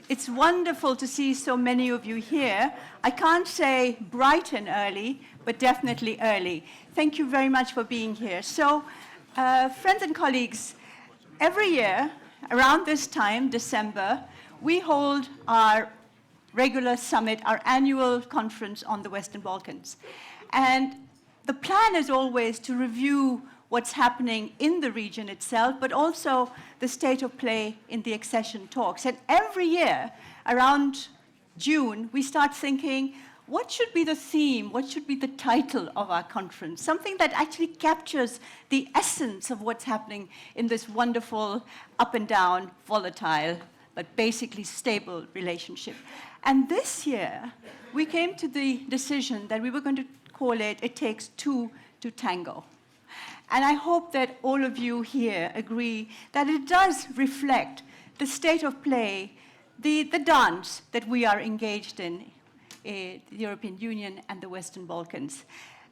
It's wonderful to see so many of you here. I can't say bright and early, but definitely early. Thank you very much for being here. So, friends and colleagues, every year, around this time, December, we hold our regular summit, our annual conference on the Western Balkans. And the plan is always to review what's happening in the region itself, but also the state of play in the accession talks. And every year, around June, we start thinking, what should be the theme? What should be the title of our conference? Something that actually captures the essence of what's happening in this wonderful, up and down, volatile, but basically stable relationship. And this year, we came to the decision that we were going to call it, It Takes Two to Tango. And I hope that all of you here agree that it does reflect the state of play, the dance that we are engaged in, the European Union and the Western Balkans.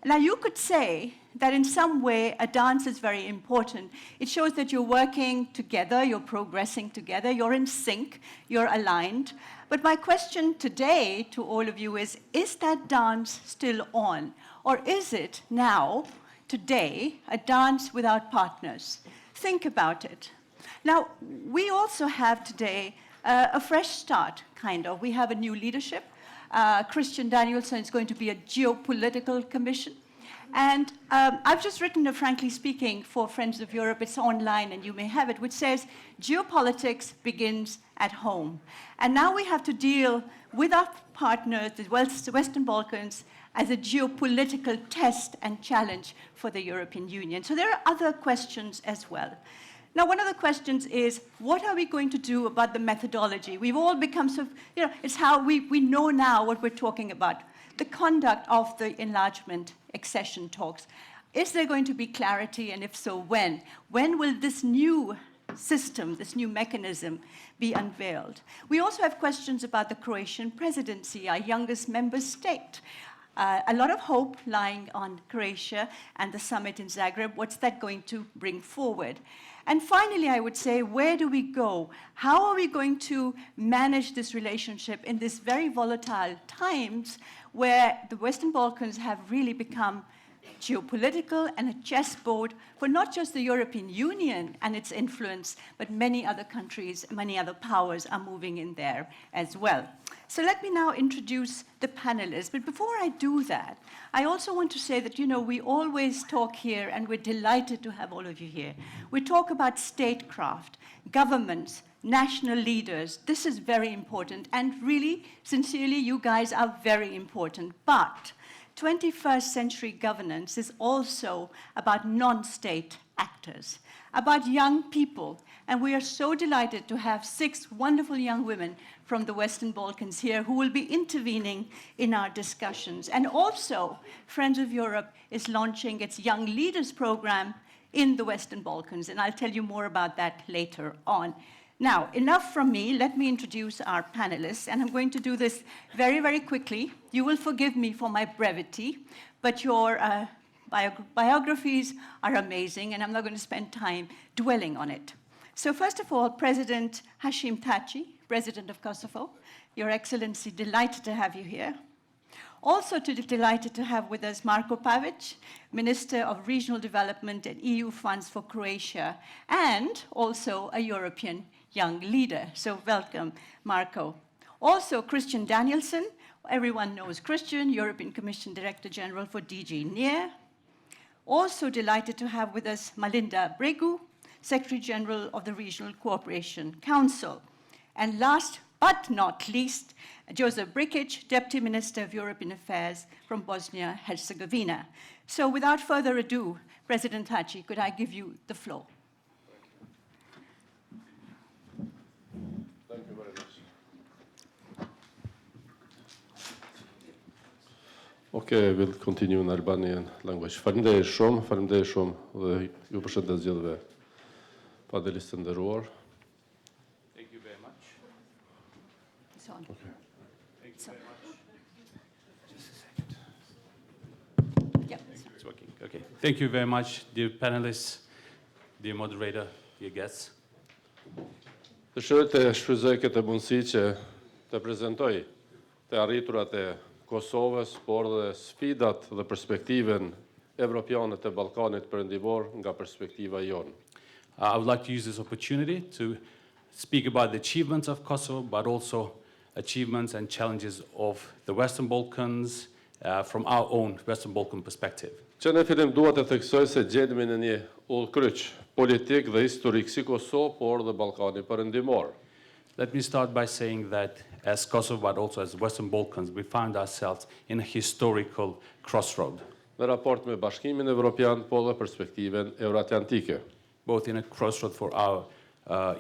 Now, you could say that in some way a dance is very important. It shows that you're working together, you're progressing together, you're in sync, you're aligned. But my question today to all of you is that dance still on? Or is it now, today, a dance without partners? Think about it. Now, we also have today a fresh start, kind of. We have a new leadership. Christian Danielsson is going to be a geopolitical commission. And I've just written a Frankly Speaking for Friends of Europe. It's online, and you may have it, which says, geopolitics begins at home. And now we have to deal with our partners, the Western Balkans, as a geopolitical test and challenge for the European Union. So there are other questions as well. Now, one of the questions is, what are we going to do about the methodology? We've all become it's how we know now what we're talking about. The conduct of the enlargement accession talks. Is there going to be clarity, and if so, when? When will this new system, this new mechanism, be unveiled? We also have questions about the Croatian presidency, our youngest member state. A lot of hope lying on Croatia and the summit in Zagreb. What's that going to bring forward? And finally, I would say, where do we go? How are we going to manage this relationship in these very volatile times where the Western Balkans have really become geopolitical and a chessboard for not just the European Union and its influence, but many other countries, many other powers are moving in there as well. So let me now introduce the panelists. But before I do that, I also want to say that, we always talk here, and we're delighted to have all of you here. We talk about statecraft, governments, national leaders. This is very important. And really, sincerely, you guys are very important. But 21st century governance is also about non-state actors, about young people. And we are so delighted to have 6 wonderful young women from the Western Balkans here who will be intervening in our discussions. And also, Friends of Europe is launching its Young Leaders Program in the Western Balkans. And I'll tell you more about that later on. Now, enough from me. Let me introduce our panelists. And I'm going to do this very, very quickly. You will forgive me for my brevity, but your biographies are amazing, and I'm not going to spend time dwelling on it. So first of all, President Hashim Thaçi, President of Kosovo. Your Excellency, delighted to have you here. Also delighted to have with us Marko Pavić, Minister of Regional Development and EU Funds for Croatia, and also a European young leader. So welcome, Marko. Also, Christian Danielsson. Everyone knows Christian, European Commission Director General for DG NEAR. Also delighted to have with us Majlinda Bregu, Secretary General of the Regional Cooperation Council. And last but not least, Josip Brkić, Deputy Minister of European Affairs from Bosnia Herzegovina. So without further ado, President Thaçi, could I give you the floor? Thank you very much. Okay, I will continue in Albanian language. Faleminderit shumë dhe ju përshëndes gjithëve panelistë nderuar. Thank you very much. It's on. Okay. Thank you very much. Just a second. Yeah. It's working. Okay. Thank you very much, dear panelists, dear moderator, dear guests. Dëshiroj të shfrytëzoj këtë mundësi që të prezantoj të arriturat e Kosovës, por dhe sfidat dhe perspektiven evropiane të Ballkanit Perëndimor nga perspektiva jonë. I would like to use this opportunity to speak about the achievements of Kosovo, but also achievements and challenges of the Western Balkans from our own Western Balkan perspective. Që në fillim dua të theksoj se gjendemi në një udhkryq politik dhe historik si Kosovë, por dhe Ballkani Perëndimor. Let me start by saying that as Kosovo, but also as Western Balkans, we find ourselves in a historical crossroad, Në raport me Bashkimin Evropian, po dhe perspektiven euroatlantike. both in a crossroad for our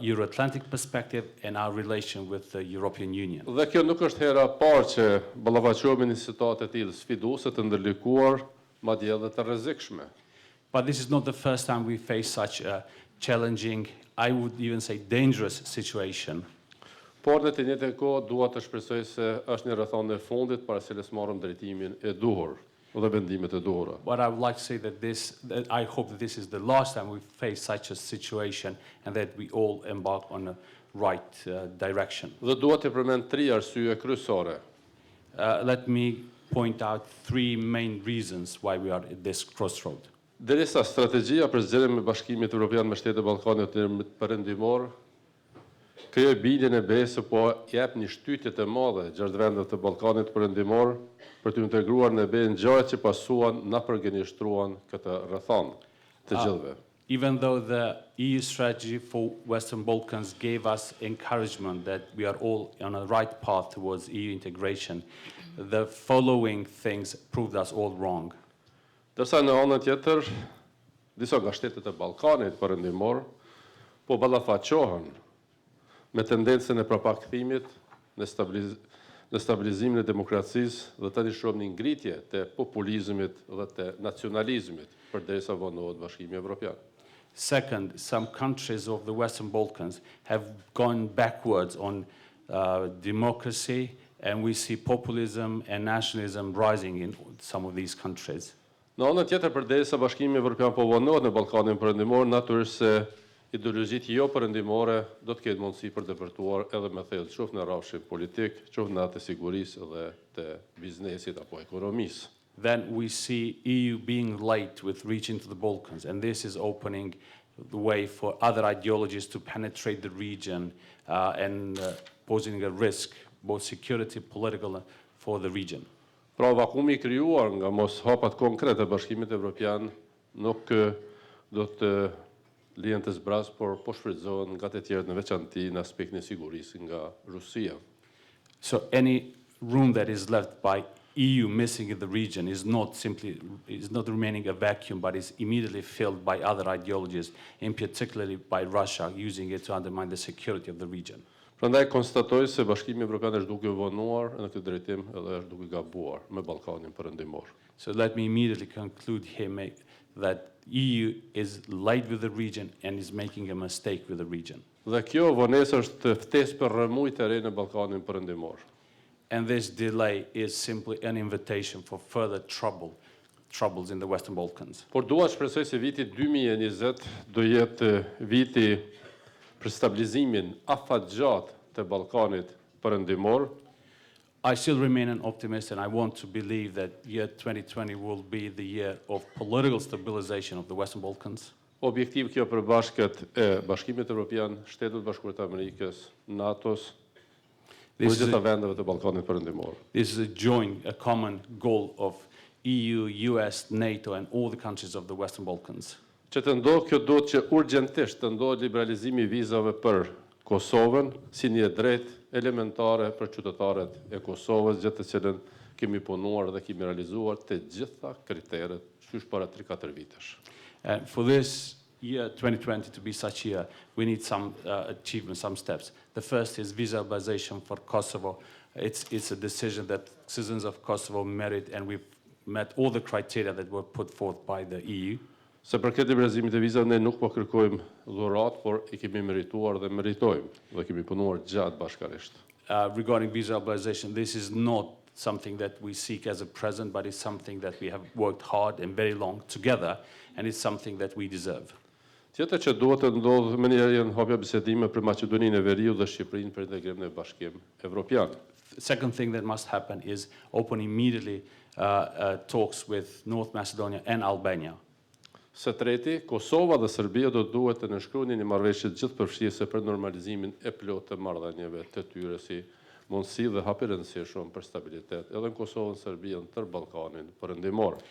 Euro-Atlantic perspective and our relation with the European Union. Dhe kjo nuk është hera e parë që ballafaqohemi në situatë të tillë sfiduese, të ndërlikuar, madje edhe të rrezikshme. But this is not the first time we face such a challenging, I would even say dangerous situation. Por në të njëjtën kohë dua të shpresoj se është një rrethonë e fundit para se të marrim drejtimin e duhur dhe vendimet e duhura. But I would like to say that I hope that this is the last time we face such a situation and that we all embark on the right direction. Dhe dua të përmend 3 arsye kryesore. Let me point out 3 main reasons why we are at this crossroad. Derisa strategjia për zgjedhjen e Bashkimit Evropian me Shtetet e Ballkanit Perëndimor krijoi bindjen e besë, po jep një shtytje të madhe gjatë vendeve të Ballkanit Perëndimor për të integruar në BE ngjarjet që pasuan na përgënjeshtruan këtë rrethonë të gjithëve. Even though the EU strategy for Western Balkans gave us encouragement that we are all on a right path towards EU integration, the following things proved us all wrong. Dërsa në anën tjetër, disa nga shtetet e Ballkanit Perëndimor po ballafaqohen me tendencën e prapakthimit në stabilizimin e demokracisë dhe tani shohim një ngritje të populizmit dhe të nacionalizmit përderisa vonohet Bashkimi Evropian. Second, some countries of the Western Balkans have gone backwards on democracy, and we see populism and nationalism rising in some of these countries. Në anën tjetër, përderisa Bashkimi Evropian po vonohet në Ballkanin Perëndimor, natyrisht se ideologjitë jo perëndimore do të ketë mundësi për të vërtuar edhe me thellë, qoftë në rrafshin politik, qoftë në atë të sigurisë dhe të biznesit apo ekonomisë. Then we see EU being late with reaching to the Balkans, and this is opening the way for other ideologies to penetrate the region and posing a risk, both security, political, for the region. Pra vakumi I krijuar nga mos hapat konkrete e Bashkimit Evropian nuk do të lihen të zbraz, por po shfrytëzohen nga të tjerët në veçanti në aspektin e sigurisë nga Rusia. So any room that is left by EU missing in the region is not remaining a vacuum, but is immediately filled by other ideologies, and particularly by Russia, using it to undermine the security of the region. Prandaj konstatoj se Bashkimi Evropian është duke vonuar në këtë drejtim edhe është duke gabuar me Ballkanin Perëndimor. So let me immediately conclude here that EU is late with the region and is making a mistake with the region. Dhe kjo vonesë është ftesë për rrëmujë të re në Ballkanin Perëndimor. And this delay is simply an invitation for further troubles in the Western Balkans. Por dua të shpresoj se viti 2020 do jetë viti për stabilizimin afatgjatë të Ballkanit Perëndimor. I still remain an optimist, and I want to believe that year 2020 will be the year of political stabilization of the Western Balkans. Objektiv kjo përbashkët e Bashkimit Evropian, Shtetet Bashkuara të Amerikës, NATO-s, dhe gjitha vendeve të Ballkanit Perëndimor. This is a common goal of EU, US, NATO, and all the countries of the Western Balkans. Që të ndodhë kjo duhet që urgjentisht të ndodhë liberalizimi I vizave për Kosovën si një drejtë elementare për qytetarët e Kosovës, gjithë të cilën kemi punuar dhe kemi realizuar të gjitha kriteret qysh para 3-4 vitesh. For this year 2020 to be such a year, we need some achievements, some steps. The first is visa liberalization for Kosovo. It's a decision that citizens of Kosovo merit, and we've met all the criteria that were put forth by the EU. Se për këtë liberalizimit e vizave ne nuk po kërkojmë dhuratë, por I kemi merituar dhe meritojmë dhe kemi punuar gjatë bashkarisht. Regarding visa liberalization, this is not something that we seek as a present, but it's something that we have worked hard and very long together, and it's something that we deserve. Tjetër që duhet të ndodhë më njëherë janë hapja bisedime për Maqedoninë e Veriut dhe Shqipërinë për integrim në Bashkim Evropian. Second thing that must happen is open immediately talks with North Macedonia and Albania. Së treti, Kosova dhe Serbia do duhet të nënshkruani një marrëveshje gjithëpërfshirëse për normalizimin e plotë të marrëdhënieve të tyre si mundësi dhe hapërinësishëm për stabilitet edhe në Kosovën, Serbinë, tërë Ballkanin perëndimor.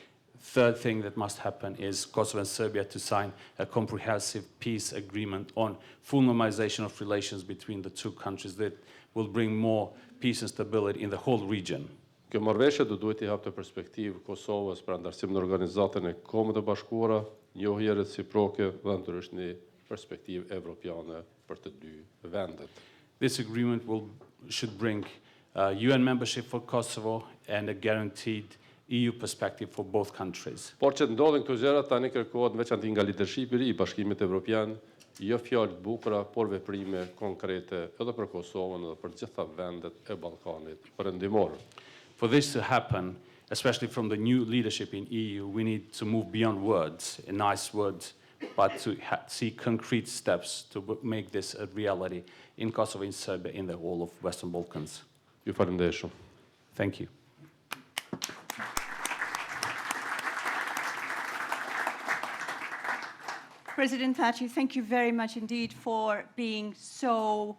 Third thing that must happen is Kosovo and Serbia to sign a comprehensive peace agreement on full normalization of relations between the two countries that will bring more peace and stability in the whole region. Kjo marrëveshje do duhet i hapte perspektivë Kosovës për antarësim në Organizatën e Kombeve të Bashkuara, njohje reciproke dhe ndërkohë një perspektivë evropiane për të dy vendet. This agreement should bring UN membership for Kosovo and a guaranteed EU perspective for both countries. Por që ndodhin këto gjëra tani kërkohet veçanti nga leadershipi i Bashkimit Evropian, jo fjalë të bukura, por veprime konkrete edhe për Kosovën edhe për gjitha vendet e Ballkanit perëndimor. For this to happen, especially from the new leadership in EU, we need to move beyond words, nice words, but to see concrete steps to make this a reality in Kosovo, in Serbia, in the whole of Western Balkans. Ju falenderoj shumë. Thank you. President Thaçi, thank you very much indeed for being so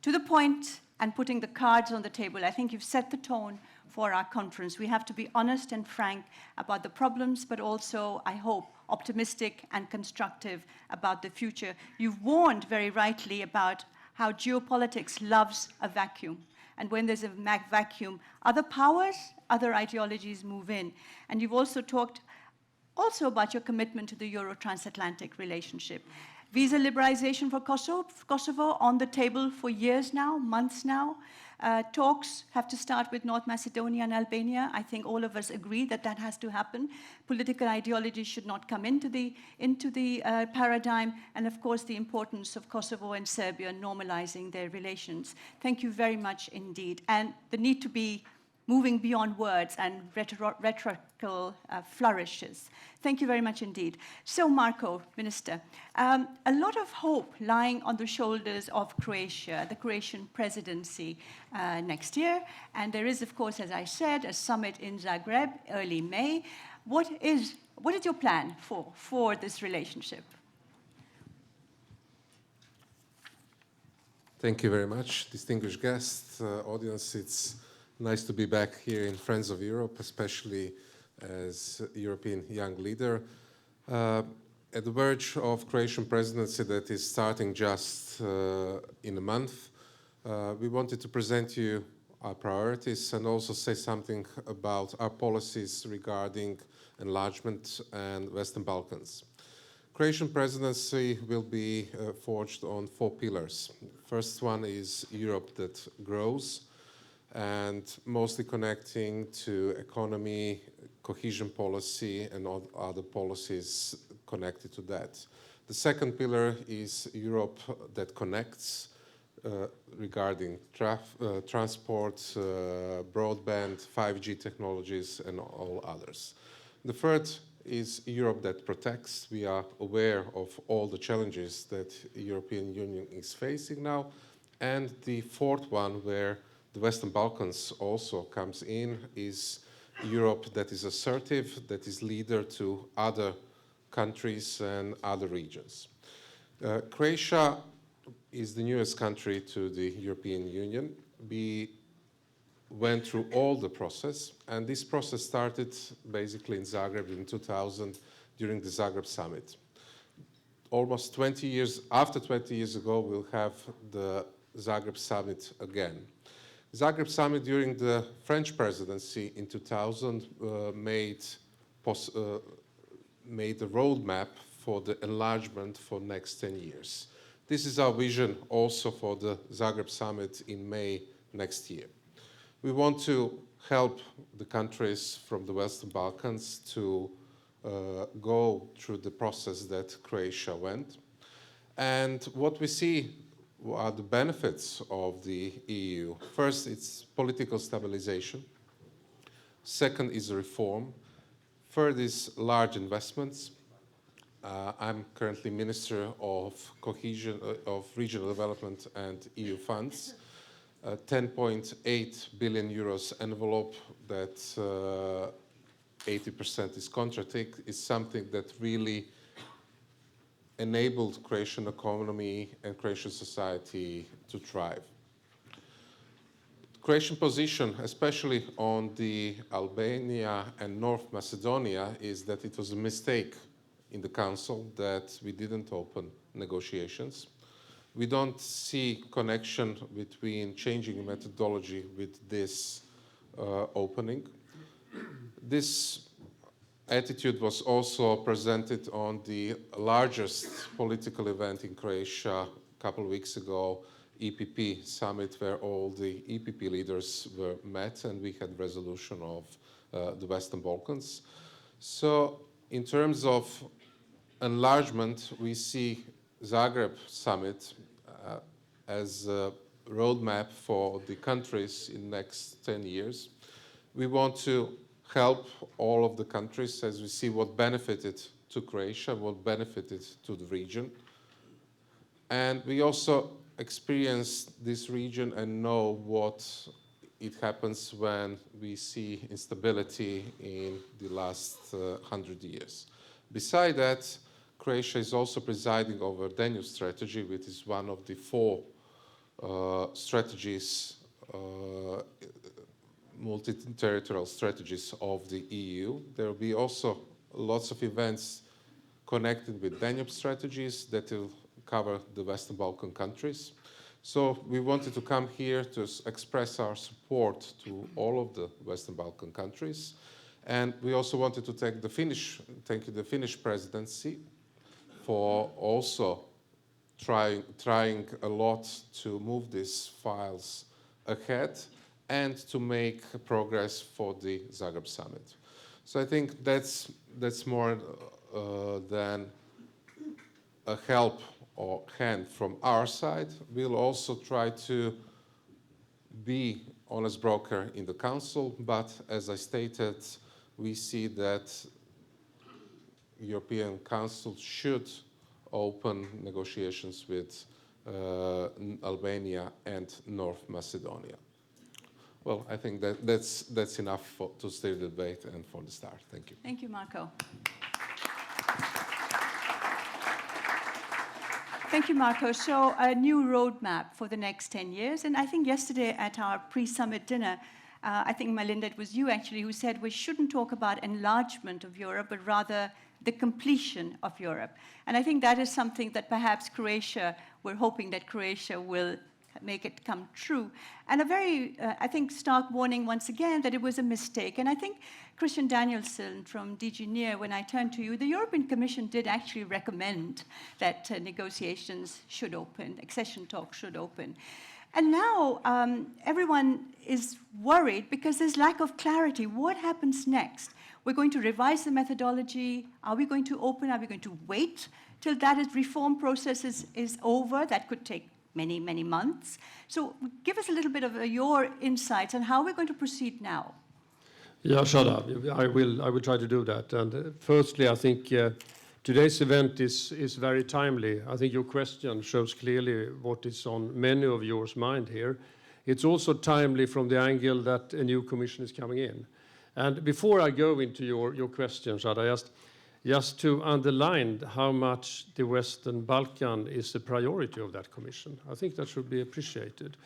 to the point and putting the cards on the table. I think you've set the tone for our conference. We have to be honest and frank about the problems, but also, I hope, optimistic and constructive about the future. You've warned very rightly about how geopolitics loves a vacuum. And when there's a vacuum, other powers, other ideologies move in. And you've also talked about your commitment to the Euro-transatlantic relationship. Visa liberalization for Kosovo on the table for years now, months now. Talks have to start with North Macedonia and Albania. I think all of us agree that that has to happen. Political ideology should not come into the paradigm. And of course, the importance of Kosovo and Serbia normalizing their relations. Thank you very much indeed. And the need to be moving beyond words and rhetorical flourishes. Thank you very much indeed. So, Marko, Minister, a lot of hope lying on the shoulders of Croatia, the Croatian presidency next year. And there is, of course, as I said, a summit in Zagreb, early May. What is your plan for this relationship? Thank you very much, distinguished guests, audience. It's nice to be back here in Friends of Europe, especially as European young leader. At the verge of Croatian presidency that is starting just in a month, we wanted to present you our priorities and also say something about our policies regarding enlargement and Western Balkans. Croatian presidency will be forged on 4 pillars. First one is Europe that grows, and mostly connecting to economy, cohesion policy, and all other policies connected to that. The second pillar is Europe that connects regarding transport, broadband, 5G technologies, and all others. The third is Europe that protects. We are aware of all the challenges that the European Union is facing now. And the fourth one, where the Western Balkans also comes in, is Europe that is assertive, that is leader to other countries and other regions. Croatia is the newest country to the European Union. We went through all the process, and this process started basically in Zagreb in 2000 during the Zagreb Summit. Almost 20 years, after 20 years ago, we'll have the Zagreb Summit again. Zagreb Summit during the French presidency in 2000 made a roadmap for the enlargement for next 10 years. This is our vision also for the Zagreb Summit in May next year. We want to help the countries from the Western Balkans to go through the process that Croatia went. And what we see are the benefits of the EU. First, it's political stabilization. Second is reform. Third is large investments. I'm currently Minister of Cohesion, of Regional Development and EU funds. 10.8 billion euros envelope that 80% is contracted is something that really enabled Croatian economy and Croatian society to thrive. Croatian position, especially on the Albania and North Macedonia, is that it was a mistake in the Council that we didn't open negotiations. We don't see connection between changing methodology with this opening. This attitude was also presented on the largest political event in Croatia a couple of weeks ago, EPP Summit, where all the EPP leaders were met and we had resolution of the Western Balkans. So in terms of enlargement, we see Zagreb Summit as a roadmap for the countries in the next 10 years. We want to help all of the countries as we see what benefited to Croatia, what benefited to the region. And we also experience this region and know what it happens when we see instability in the last 100 years. Beside that, Croatia is also presiding over Danube strategy, which is one of the 4 strategies, multi-territorial strategies of the EU. There will be also lots of events connected with Danube strategies that will cover the Western Balkan countries. So we wanted to come here to express our support to all of the Western Balkan countries. And we also wanted to thank the Finnish presidency for also trying a lot to move these files ahead and to make progress for the Zagreb Summit. So I think that's more than a help or hand from our side. We'll also try to be honest broker in the Council, but as I stated, we see that European Council should open negotiations with Albania and North Macedonia. Well, I think that's enough to steer the debate and for the start. Thank you. Thank you, Marko. Thank you, Marko. So a new roadmap for the next 10 years. And I think yesterday at our pre-summit dinner, I think, Majlinda, it was you actually who said we shouldn't talk about enlargement of Europe, but rather the completion of Europe. And I think that is something that perhaps Croatia, we're hoping that Croatia will make it come true. And a very, I think, stark warning once again that it was a mistake. And I think Christian Danielsson from DG NEAR, when I turned to you, the European Commission did actually recommend that negotiations should open, accession talks should open. And now everyone is worried because there's lack of clarity. What happens next? We're going to revise the methodology. Are we going to open? Are we going to wait till that reform process is over? That could take many, many months. So give us a little bit of your insights on how we're going to proceed now. Yeah, Shada, I will try to do that. And firstly, I think today's event is very timely. I think your question shows clearly what is on many of yours mind here. It's also timely from the angle that a new commission is coming in. And before I go into your question, Shada, just to underline how much the Western Balkan is a priority of that commission, I think that should be appreciated.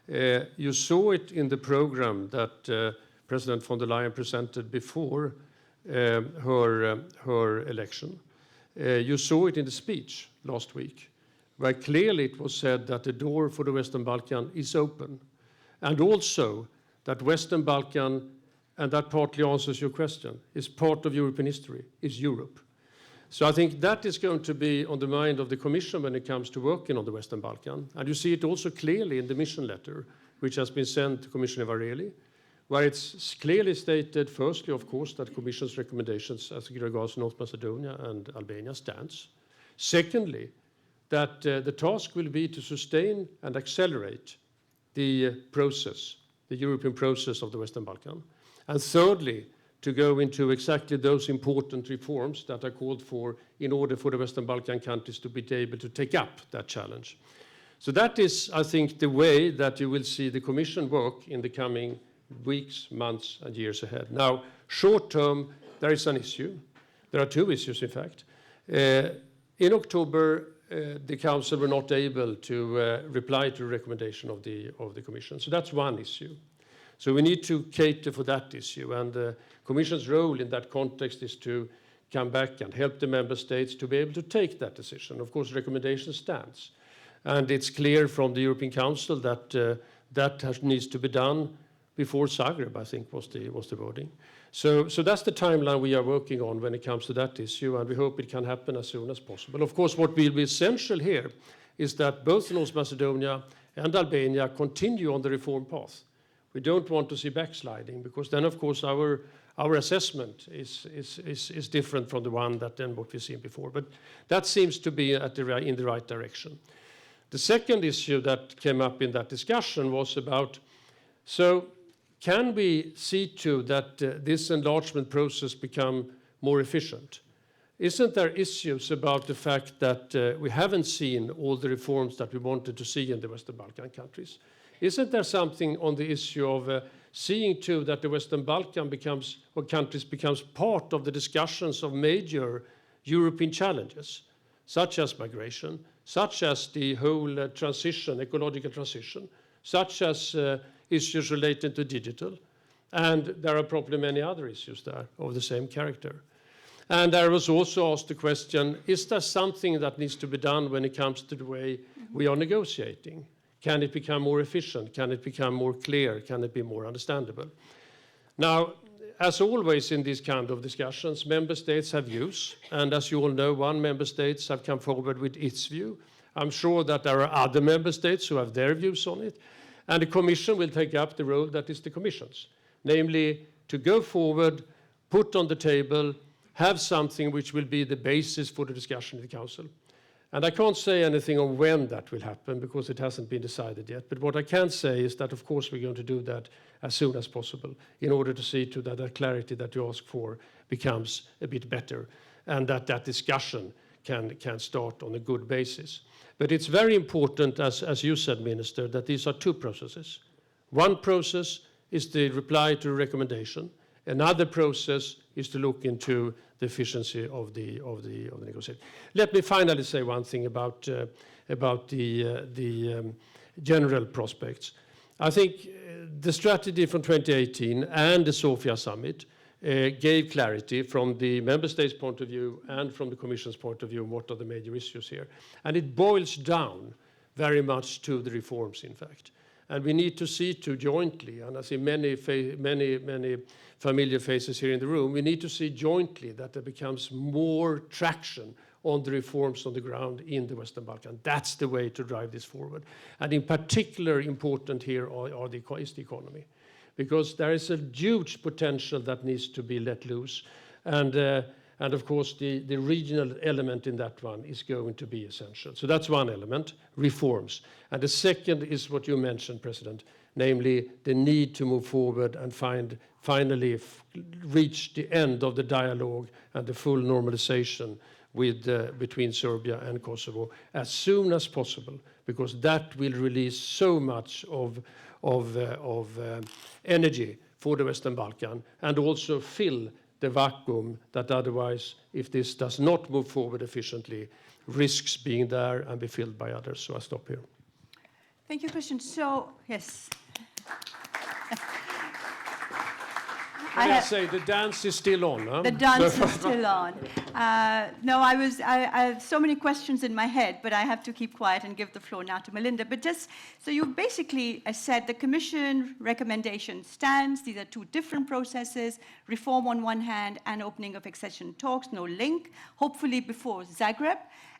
You saw it in the program that President von der Leyen presented before her election. You saw it in the speech last week, where clearly it was said that the door for the Western Balkan is open, and also that Western Balkan, and that partly answers your question, is part of European history, is Europe. So I think that is going to be on the mind of the Commission when it comes to working on the Western Balkan. And you see it also clearly in the mission letter, which has been sent to Commissioner Vareli, where it's clearly stated, firstly, of course, that Commission's recommendations as regards North Macedonia and Albania stands. Secondly, that the task will be to sustain and accelerate the process, the European process of the Western Balkan. And thirdly, to go into exactly those important reforms that are called for in order for the Western Balkan countries to be able to take up that challenge. So that is, I think, the way that you will see the Commission work in the coming weeks, months, and years ahead. Now, short term, there is an issue. There are two issues, in fact. In October, the Council were not able to reply to the recommendation of the Commission. So that's one issue. So we need to cater for that issue. And the Commission's role in that context is to come back and help the Member States to be able to take that decision. Of course, the recommendation stands. And it's clear from the European Council that that needs to be done before Zagreb, I think was the wording. So that's the timeline we are working on when it comes to that issue, and we hope it can happen as soon as possible. Of course, what will be essential here is that both North Macedonia and Albania continue on the reform path. We don't want to see backsliding, because then, of course, our assessment is different from the one that then what we've seen before. But that seems to be in the right direction. The second issue that came up in that discussion was about, so can we see to that this enlargement process become more efficient? Isn't there issues about the fact that we haven't seen all the reforms that we wanted to see in the Western Balkan countries? Isn't there something on the issue of seeing to that the Western Balkan countries becomes part of the discussions of major European challenges, such as migration, such as the whole transition, ecological transition, such as issues related to digital, and there are probably many other issues there of the same character. And I was also asked the question, is there something that needs to be done when it comes to the way we are negotiating? Can it become more efficient? Can it become more clear? Can it be more understandable? Now, as always in these kind of discussions, member states have views, and as you all know, one member states have come forward with its view. I'm sure that there are other member states who have their views on it, and the Commission will take up the role that is the Commission's, namely to go forward, put on the table, have something which will be the basis for the discussion in the Council. And I can't say anything on when that will happen because it hasn't been decided yet. But what I can say is that, of course, we're going to do that as soon as possible in order to see to that clarity that you ask for becomes a bit better, and that discussion can start on a good basis. But it's very important, as you said, Minister, that these are two processes. One process is the reply to the recommendation. Another process is to look into the efficiency of the negotiation. Let me finally say one thing about the general prospects. I think the strategy from 2018 and the Sofia summit gave clarity from the member states' point of view and from the Commission's point of view on what are the major issues here. And it boils down very much to the reforms, in fact. And we need to see to jointly, and I see many familiar faces here in the room, we need to see jointly that there becomes more traction on the reforms on the ground in the Western Balkans. That's the way to drive this forward. And in particular important here is the economy, because there is a huge potential that needs to be let loose. And of course, the regional element in that one is going to be essential. So that's one element, reforms. And the second is what you mentioned, President, namely the need to move forward and finally reach the end of the dialogue and the full normalization between Serbia and Kosovo as soon as possible, because that will release so much of energy for the Western Balkan and also fill the vacuum that otherwise, if this does not move forward efficiently, risks being there and be filled by others. So I stop here. Thank you, Christian. So, yes. I say the dance is still on. Huh? The dance is still on. No, I have so many questions in my head, but I have to keep quiet and give the floor now to Majlinda. But just, so you basically said the Commission recommendation stands. These are two different processes, reform on one hand and opening of accession talks, no link, hopefully before Zagreb.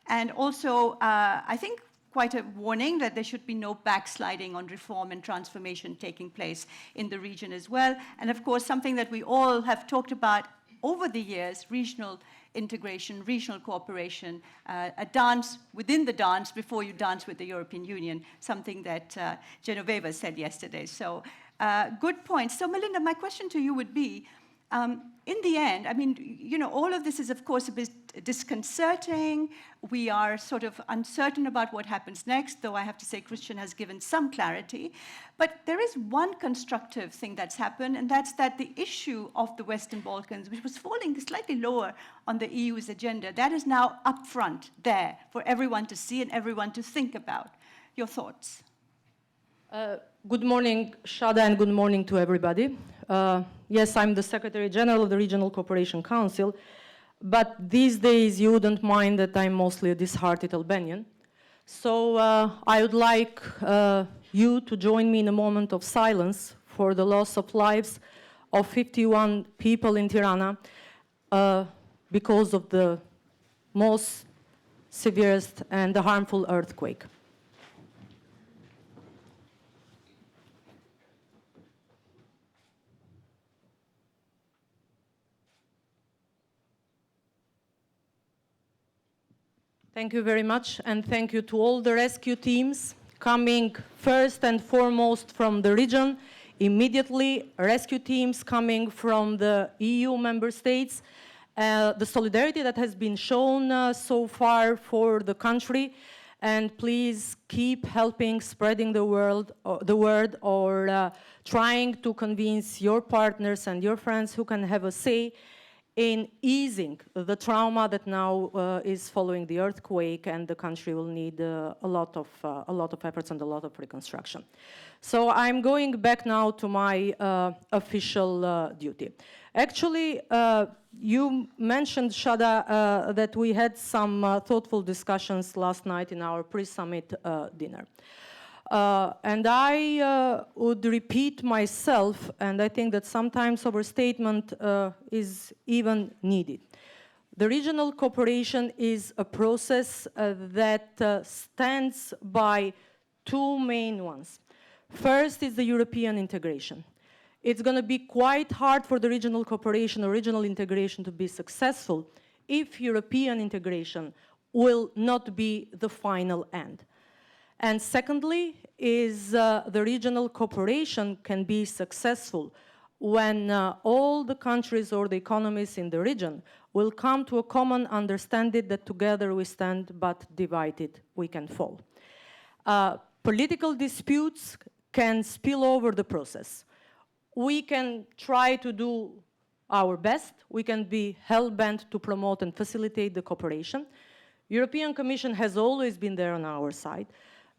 And also, I think, quite a warning that there should be no backsliding on reform and transformation taking place in the region as well. And of course, something that we all have talked about over the years, regional integration, regional cooperation, a dance within the dance before you dance with the European Union, something that Genoveva said yesterday. So good point. So Majlinda, my question to you would be, In the end, I mean, you know, all of this is, of course, a bit disconcerting. We are sort of uncertain about what happens next, though I have to say Christian has given some clarity. But there is one constructive thing that's happened, and that's that the issue of the Western Balkans, which was falling slightly lower on the EU's agenda, that is now up front there for everyone to see and everyone to think about. Your thoughts? Good morning, Shada, and good morning to everybody. Yes, I'm the Secretary General of the Regional Cooperation Council, but these days you wouldn't mind that I'm mostly a disheartened Albanian. So I would like you to join me in a moment of silence for the loss of lives of 51 people in Tirana because of the most severest and the harmful earthquake. Thank you very much, and thank you to all the rescue teams coming first and foremost from the region, immediately rescue teams coming from the EU member states, the solidarity that has been shown so far for the country, and please keep helping spreading the word or trying to convince your partners and your friends who can have a say in easing the trauma that now is following the earthquake, and the country will need a lot of efforts and a lot of reconstruction. So I'm going back now to my official duty. Actually, you mentioned, Shada, that we had some thoughtful discussions last night in our pre-summit dinner. And I would repeat myself, and I think that sometimes overstatement is even needed. The regional cooperation is a process that stands by two main ones. First is the European integration. It's going to be quite hard for the regional cooperation or regional integration to be successful if European integration will not be the final end. And secondly is the regional cooperation can be successful when all the countries or the economies in the region will come to a common understanding that together we stand, but divided we can fall. Political disputes can spill over the process. We can try to do our best. We can be hell-bent to promote and facilitate the cooperation. European Commission has always been there on our side.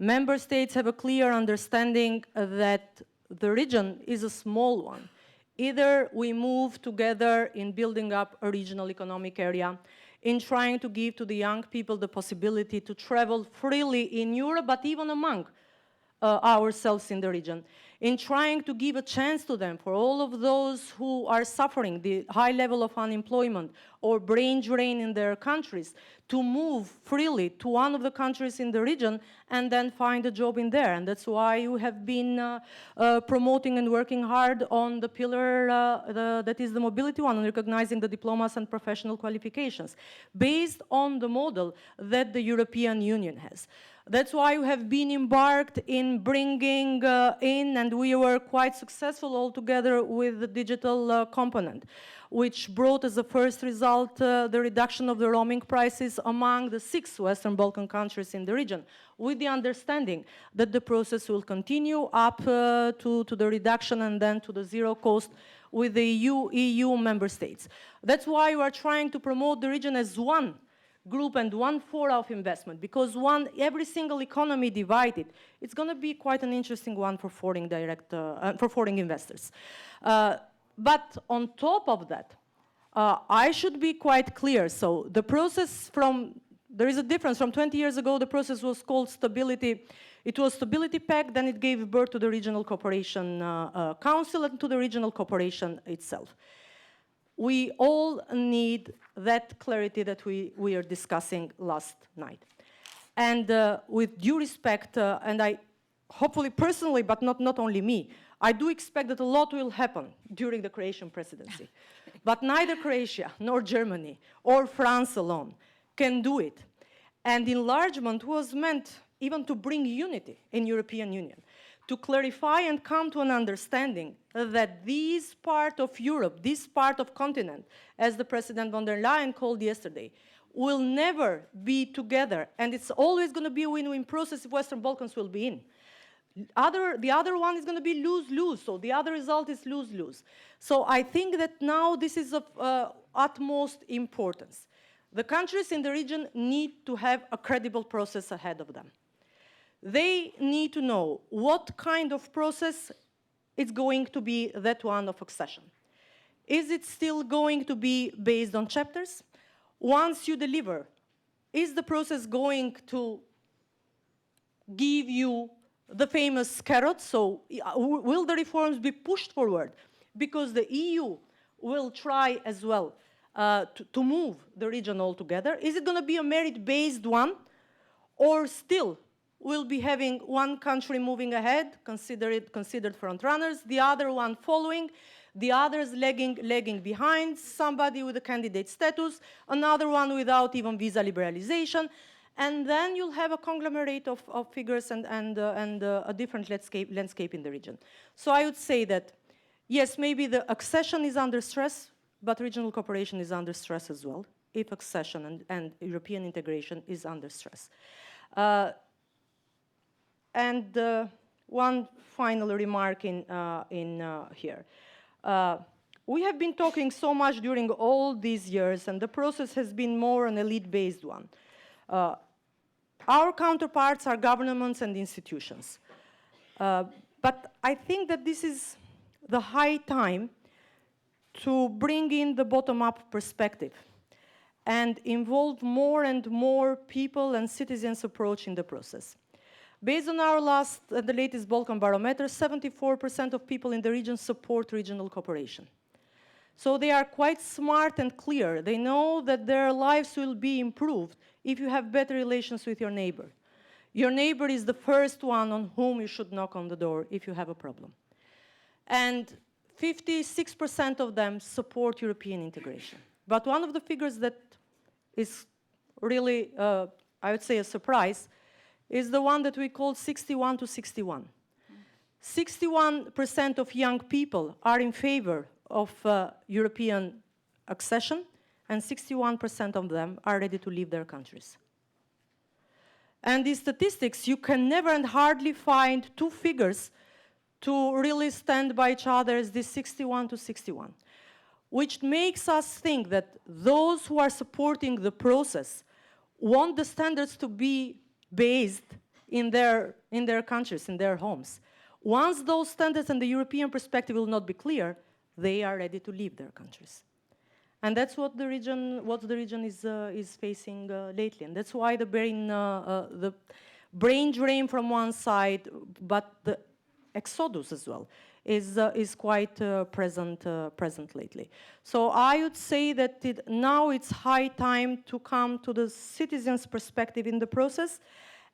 Member states have a clear understanding that the region is a small one. Either we move together in building up a regional economic area, in trying to give to the young people the possibility to travel freely in Europe, but even among ourselves in the region, in trying to give a chance to them for all of those who are suffering the high level of unemployment or brain drain in their countries, to move freely to one of the countries in the region and then find a job in there. And that's why you have been promoting and working hard on the pillar that is the mobility one, and recognizing the diplomas and professional qualifications, based on the model that the European Union has. That's why you have been embarked in bringing in, and we were quite successful all together with the digital component, which brought as a first result the reduction of the roaming prices among the 6 Western Balkan countries in the region, with the understanding that the process will continue up to the reduction and then to the zero cost with the EU member states. That's why we are trying to promote the region as one group and one fora of investment, because every single economy divided, it's going to be quite an interesting one for foreign investors. But on top of that, I should be quite clear. So the process there is a difference. From 20 years ago, the process was called stability. It was Stability Pact, then it gave birth to the Regional Cooperation Council and to the regional cooperation itself. We all need that clarity that we are discussing last night. And with due respect, and I hopefully personally, but not only me, I do expect that a lot will happen during the Croatian presidency. But neither Croatia nor Germany or France alone can do it. And enlargement was meant even to bring unity in European Union, to clarify and come to an understanding that this part of Europe, this part of continent, as the President von der Leyen called yesterday, will never be together, and it's always going to be a win-win process if Western Balkans will be in. The other one is going to be lose-lose, so the other result is lose-lose. So I think that now this is of utmost importance. The countries in the region need to have a credible process ahead of them. They need to know what kind of process is going to be that one of accession. Is it still going to be based on chapters? Once you deliver, is the process going to give you the famous carrot? So will the reforms be pushed forward? Because the EU will try as well to move the region altogether. Is it going to be a merit-based one? Or still we'll be having one country moving ahead, considered front runners, the other one following, the others lagging behind, somebody with a candidate status, another one without even visa liberalization, and then you'll have a conglomerate of figures and a different landscape in the region. So I would say that, yes, maybe the accession is under stress, but regional cooperation is under stress as well, if accession and European integration is under stress. One final remark in here. We have been talking so much during all these years, and the process has been more an elite-based one. Our counterparts are governments and institutions. But I think that this is the high time to bring in the bottom-up perspective and involve more and more people and citizens' approach in the process. Based on our the latest Balkan barometer, 74% of people in the region support regional cooperation. So they are quite smart and clear. They know that their lives will be improved if you have better relations with your neighbor. Your neighbor is the first one on whom you should knock on the door if you have a problem. And 56% of them support European integration. But one of the figures that is really, I would say, a surprise, is the one that we call 61 to 61. 61% of young people are in favor of European accession, and 61% of them are ready to leave their countries. And these statistics, you can never and hardly find two figures to really stand by each other as this 61 to 61, which makes us think that those who are supporting the process want the standards to be based in their countries, in their homes. Once those standards and the European perspective will not be clear, they are ready to leave their countries. And that's what the region is facing lately. And that's why the brain drain from one side, but the exodus as well, is quite present lately. So I would say that now it's high time to come to the citizens' perspective in the process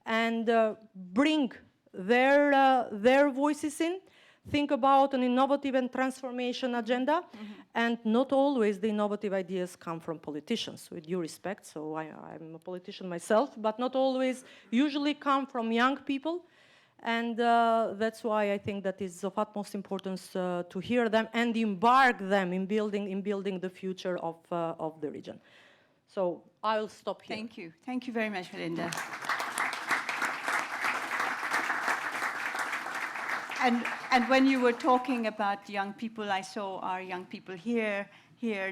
and bring their voices in, think about an innovative and transformation agenda, and not always the innovative ideas come from politicians, with due respect, so I'm a politician myself, but not always usually come from young people. And that's why I think that is of utmost importance to hear them and embark them in building the future of the region. So I'll stop here. Thank you. Thank you very much, Majlinda. And when you were talking about young people, I saw our young people here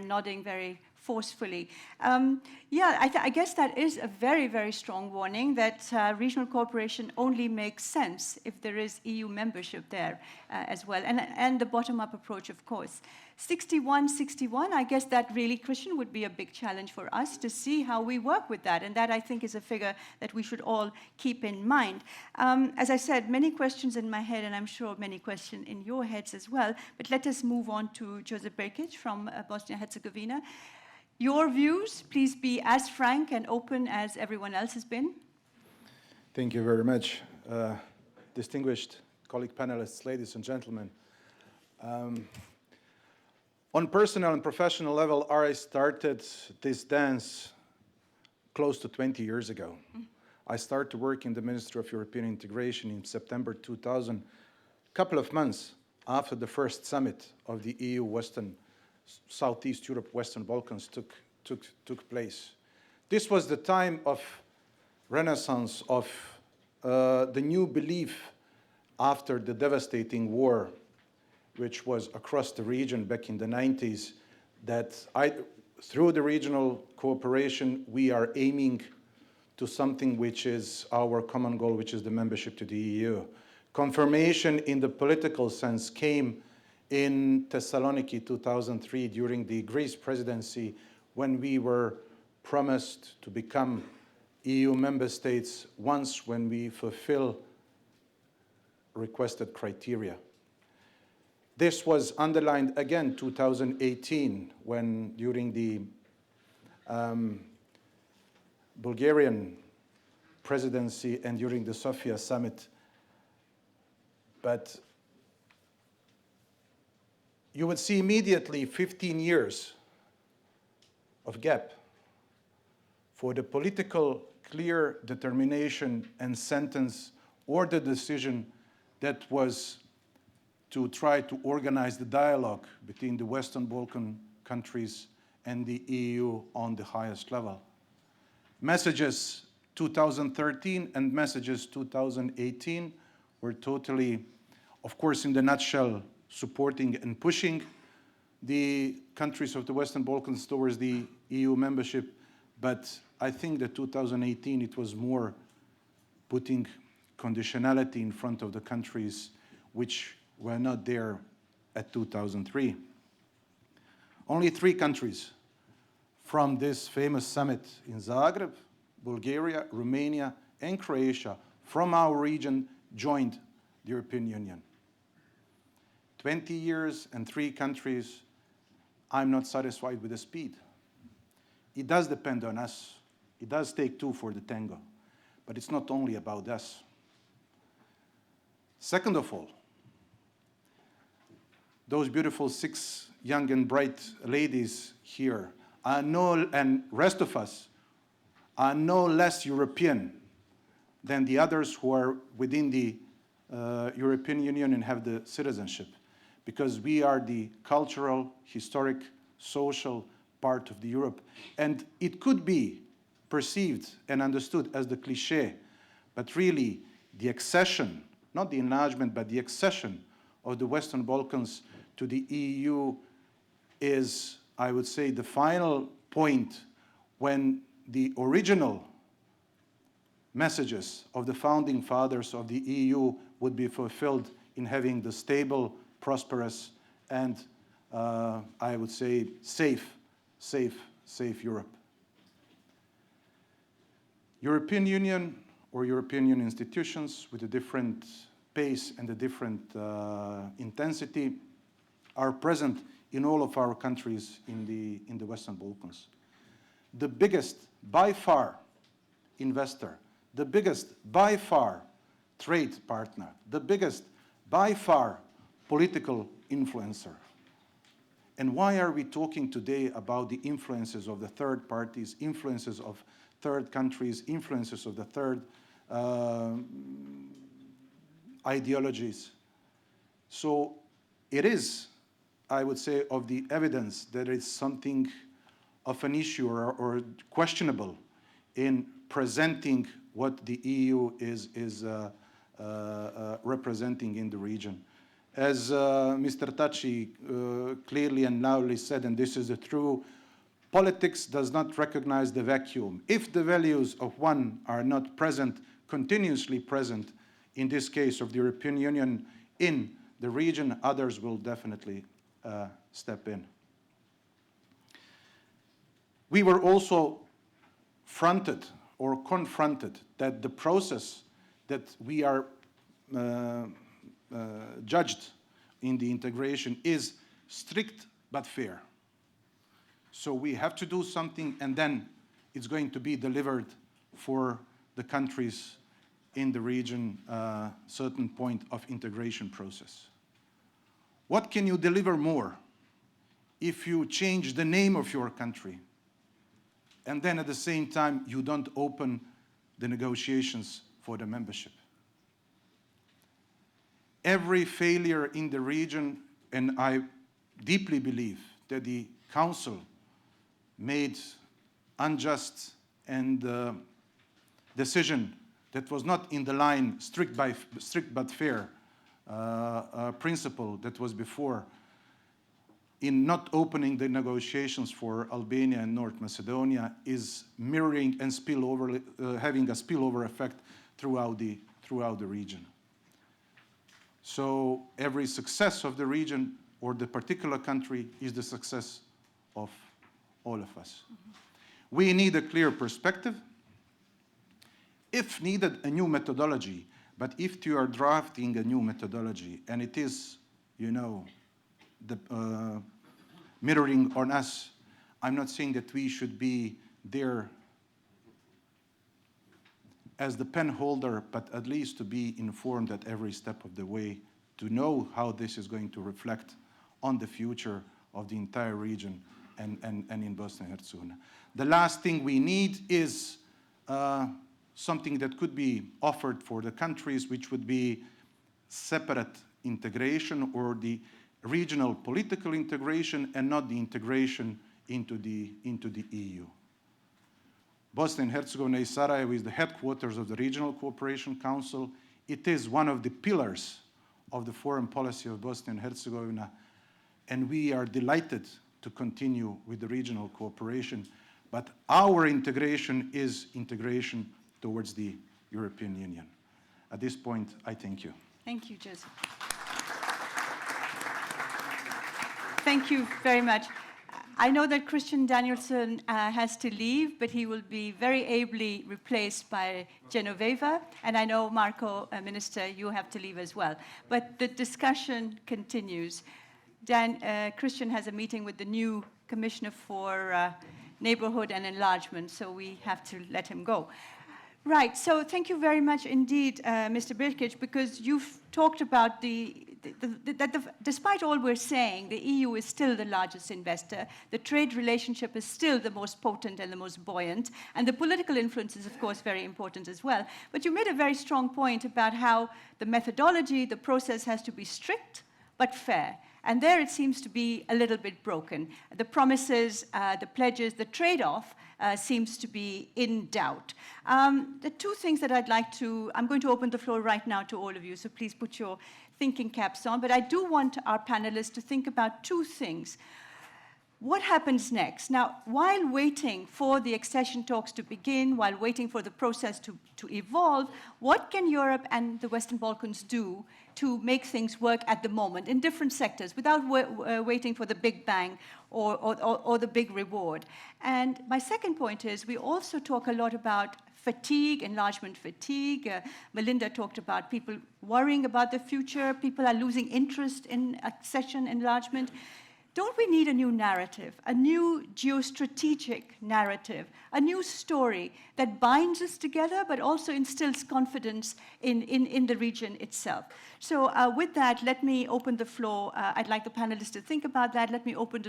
nodding very forcefully. I guess that is a very, very strong warning that regional cooperation only makes sense if there is EU membership there as well, and the bottom-up approach, of course. 61-61, I guess that really, Christian, would be a big challenge for us to see how we work with that, and that, I think, is a figure that we should all keep in mind. As I said, many questions in my head, and I'm sure many questions in your heads as well, but let us move on to Josip Brkić from Bosnia-Herzegovina. Your views, please be as frank and open as everyone else has been. Thank you very much. Distinguished colleague panelists, ladies and gentlemen. On personal and professional level, I started this dance close to 20 years ago. I started to work in the Ministry of European Integration in September 2000 couple of months after the first summit of the EU Southeast Europe, Western Balkans took place. This was the time of renaissance of the new belief after the devastating war, which was across the region back in the 90s, that through the regional cooperation, we are aiming to something which is our common goal, which is the membership to the EU. Confirmation in the political sense came in Thessaloniki 2003 during the Greece presidency, when we were promised to become EU member states once when we fulfill requested criteria. This was underlined again 2018 when during the Bulgarian presidency and during the Sofia summit. But you would see immediately 15 years of gap for the political clear determination and sentence or the decision that was to try to organize the dialogue between the Western Balkan countries and the EU on the highest level. Messages 2013 and messages 2018 were totally, of course, in the nutshell, supporting and pushing the countries of the Western Balkans towards the EU membership. But I think that 2018, it was more putting conditionality in front of the countries which were not there at 2003. Only 3 countries from this famous summit in Zagreb, Bulgaria, Romania, and Croatia from our region joined the European Union. 20 years and 3 countries, I'm not satisfied with the speed. It does depend on us. It does take 2 for the tango, but it's not only about us. Second of all, those beautiful 6 young and bright ladies here and rest of us are no less European than the others who are within the European Union and have the citizenship, because we are the cultural, historic, social part of the Europe. And it could be perceived and understood as the cliché, but really the accession, not the enlargement, but the accession of the Western Balkans to the EU is, I would say, the final point when the original messages of the founding fathers of the EU would be fulfilled in having the stable, prosperous, and I would say safe Europe. European Union or European Union institutions with a different pace and a different intensity are present in all of our countries in the Western Balkans. The biggest, by far, investor, the biggest, by far, trade partner, the biggest, by far, political influencer. And why are we talking today about the influences of the third parties, influences of third countries, influences of the third ideologies? So it is, I would say, of the evidence that it's something of an issue or questionable in presenting what the EU is representing in the region. As Mr. Thaçi clearly and loudly said, and this is the true, politics does not recognize the vacuum. If the values of one are not present, continuously present, in this case of the European Union, in the region, others will definitely step in. We were also fronted or confronted that the process that we are judged in the integration is strict but fair. So we have to do something, and then it's going to be delivered for the countries in the region certain point of integration process. What can you deliver more if you change the name of your country and then at the same time you don't open the negotiations for the membership? every failure in the region, and I deeply believe that the Council made unjust and decision that was not in the line strict but fair principle that was before, in not opening the negotiations for Albania and North Macedonia, is mirroring and having a spillover effect throughout the region. So every success of the region or the particular country is the success of all of us. We need a clear perspective. If needed, a new methodology. But if you are drafting a new methodology and it is, mirroring on us, I'm not saying that we should be there as the pen holder, but at least to be informed at every step of the way, to know how this is going to reflect on the future of the entire region and in Bosnia and Herzegovina. The last thing we need is something that could be offered for the countries, which would be separate integration or the regional political integration and not the integration into the EU. Bosnia and Herzegovina is Sarajevo is the headquarters of the Regional Cooperation Council. It is one of the pillars of the foreign policy of Bosnia and Herzegovina, and we are delighted to continue with the regional cooperation, but our integration is integration towards the European Union. At this point, I thank you. Thank you, Josip. Thank you very much. I know that Christian Danielsson has to leave, but he will be very ably replaced by Genoveva. And I know, Marko, Minister, you have to leave as well. But the discussion continues. Christian has a meeting with the new Commissioner for Neighbourhood and Enlargement, so we have to let him go. Right, so thank you very much indeed, Mr. Brkić, because you've talked about despite all we're saying, the EU is still the largest investor, the trade relationship is still the most potent and the most buoyant, and the political influence is, of course, very important as well. But you made a very strong point about how the methodology, the process has to be strict but fair. And there it seems to be a little bit broken. The promises, the pledges, the trade-off seems to be in doubt. The two things that I'm going to open the floor right now to all of you, so please put your thinking caps on, but I do want our panelists to think about two things. What happens next? Now, while waiting for the accession talks to begin, while waiting for the process to evolve, what can Europe and the Western Balkans do to make things work at the moment in different sectors without waiting for the big bang or the big reward? And my second point is we also talk a lot about fatigue, enlargement fatigue. Melinda talked about people worrying about the future. People are losing interest in accession enlargement. Don't we need a new narrative, a new geostrategic narrative, a new story that binds us together but also instills confidence in the region itself? So with that, let me open the floor. I'd like the panelists to think about that. Let me open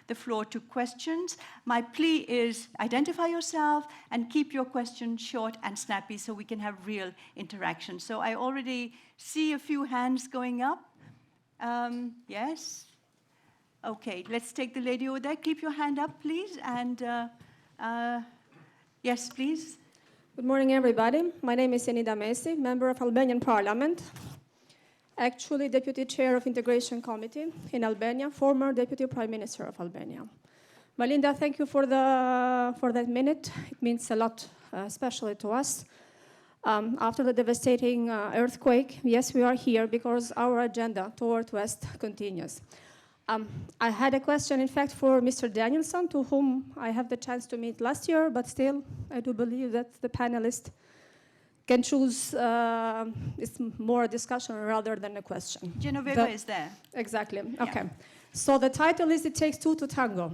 the floor to questions. My plea is identify yourself and keep your questions short and snappy so we can have real interaction. So I already see a few hands going up. Yes? Okay, let's take the lady over there. Keep your hand up, please. And yes, please. Good morning, everybody. My name is Enida Mesi, member of Albanian Parliament, actually Deputy Chair of Integration Committee in Albania, former Deputy Prime Minister of Albania. Majlinda, thank you for that minute. It means a lot, especially to us. After the devastating earthquake, yes, we are here because our agenda toward West continues. I had a question, in fact, for Mr. Danielsson, to whom I have the chance to meet last year, but still, I do believe that the panelists can choose, it's more a discussion rather than a question. Genoveva is there. Exactly, Yeah. okay. So the title is It Takes Two to Tango.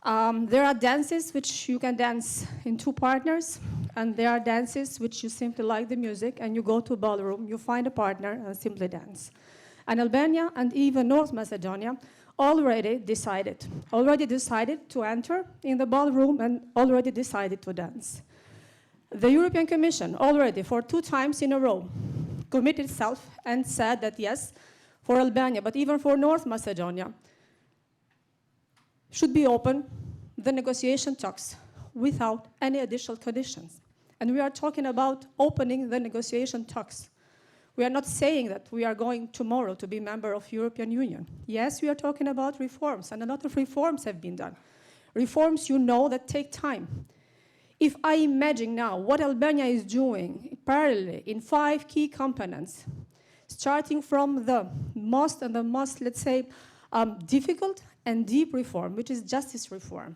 There are dances which you can dance in two partners, and there are dances which you simply like the music, and you go to a ballroom, you find a partner, and simply dance. And Albania and even North Macedonia already decided to enter in the ballroom and already decided to dance. The European Commission already for 2 times in a row committed itself and said that yes, for Albania, but even for North Macedonia, should be open the negotiation talks without any additional conditions. And we are talking about opening the negotiation talks. We are not saying that we are going tomorrow to be member of European Union. Yes, we are talking about reforms, and a lot of reforms have been done. Reforms, you know, that take time. If I imagine now what Albania is doing parallelly in 5 key components, starting from the most, let's say, difficult and deep reform, which is justice reform,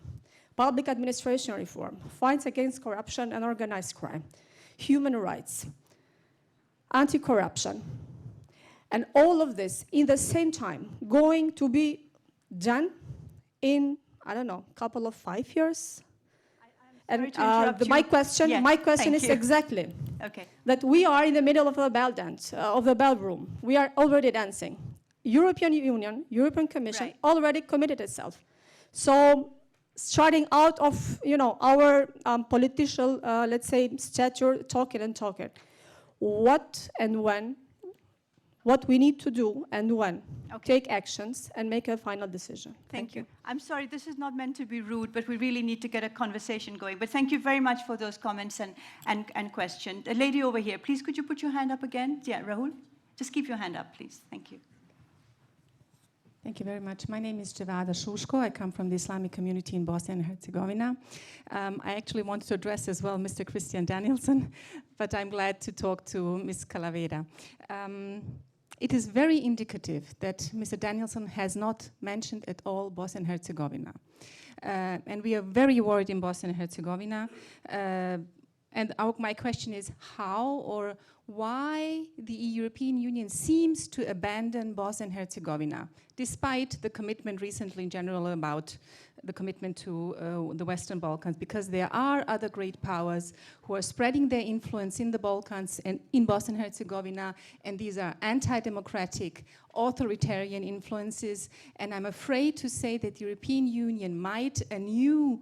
public administration reform, fights against corruption and organized crime, human rights, anti-corruption, and all of this in the same time going to be done in, I don't know, a couple of 5 years. And my question is exactly that we are in the middle of the bell dance, of the ballroom. We are already dancing. European Union, European Commission already committed itself. So starting out of our political, let's say, stature, talking, what and when, what we need to do and when, take actions and make a final decision. Thank you. I'm sorry, this is not meant to be rude, but we really need to get a conversation going. But thank you very much for those comments and questions. The lady over here, please, could you put your hand up again? Yeah, Rahul, just keep your hand up, please. Thank you. Thank you very much. My name is Javada Shushko. I come from the Islamic community in Bosnia and Herzegovina. I actually wanted to address as well Mr. Christian Danielsson, but I'm glad to talk to Ms. Calavera. It is very indicative that Mr. Danielsson has not mentioned at all Bosnia and Herzegovina. And we are very worried in Bosnia and Herzegovina. And my question is how or why the European Union seems to abandon Bosnia and Herzegovina, despite the commitment recently in general about the commitment to the Western Balkans, because there are other great powers who are spreading their influence in the Balkans and in Bosnia and Herzegovina, and these are anti-democratic, authoritarian influences, and I'm afraid to say that the European Union might anew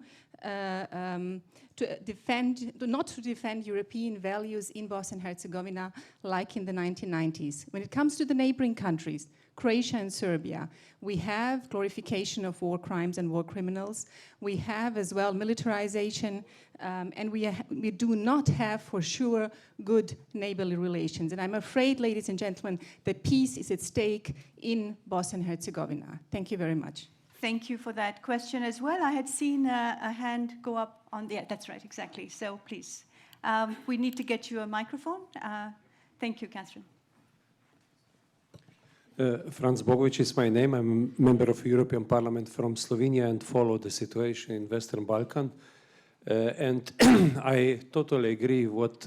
not to defend European values in Bosnia and Herzegovina like in the 1990s. When it comes to the neighboring countries, Croatia and Serbia, we have glorification of war crimes and war criminals. We have as well militarization, and we do not have for sure good neighborly relations. And I'm afraid, ladies and gentlemen, that peace is at stake in Bosnia and Herzegovina. Thank you very much. Thank you for that question as well. I had seen a hand go up on the, yeah, that's right, exactly. So please, we need to get you a microphone. Thank you, Catherine. Franz Bogovic is my name. I'm a member of European Parliament from Slovenia and follow the situation in Western Balkans. And I totally agree what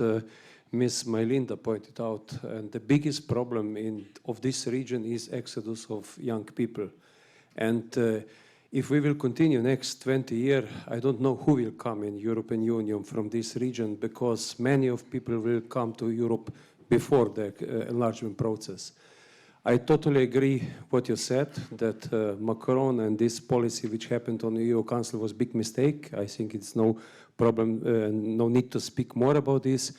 Ms. Majlinda pointed out. And the biggest problem of this region is exodus of young people. And if we will continue next 20 years, I don't know who will come in European Union from this region, because many of people will come to Europe before the enlargement process. I totally agree what you said, that Macron and this policy which happened on the EU Council was a big mistake. I think it's no problem, no need to speak more about this.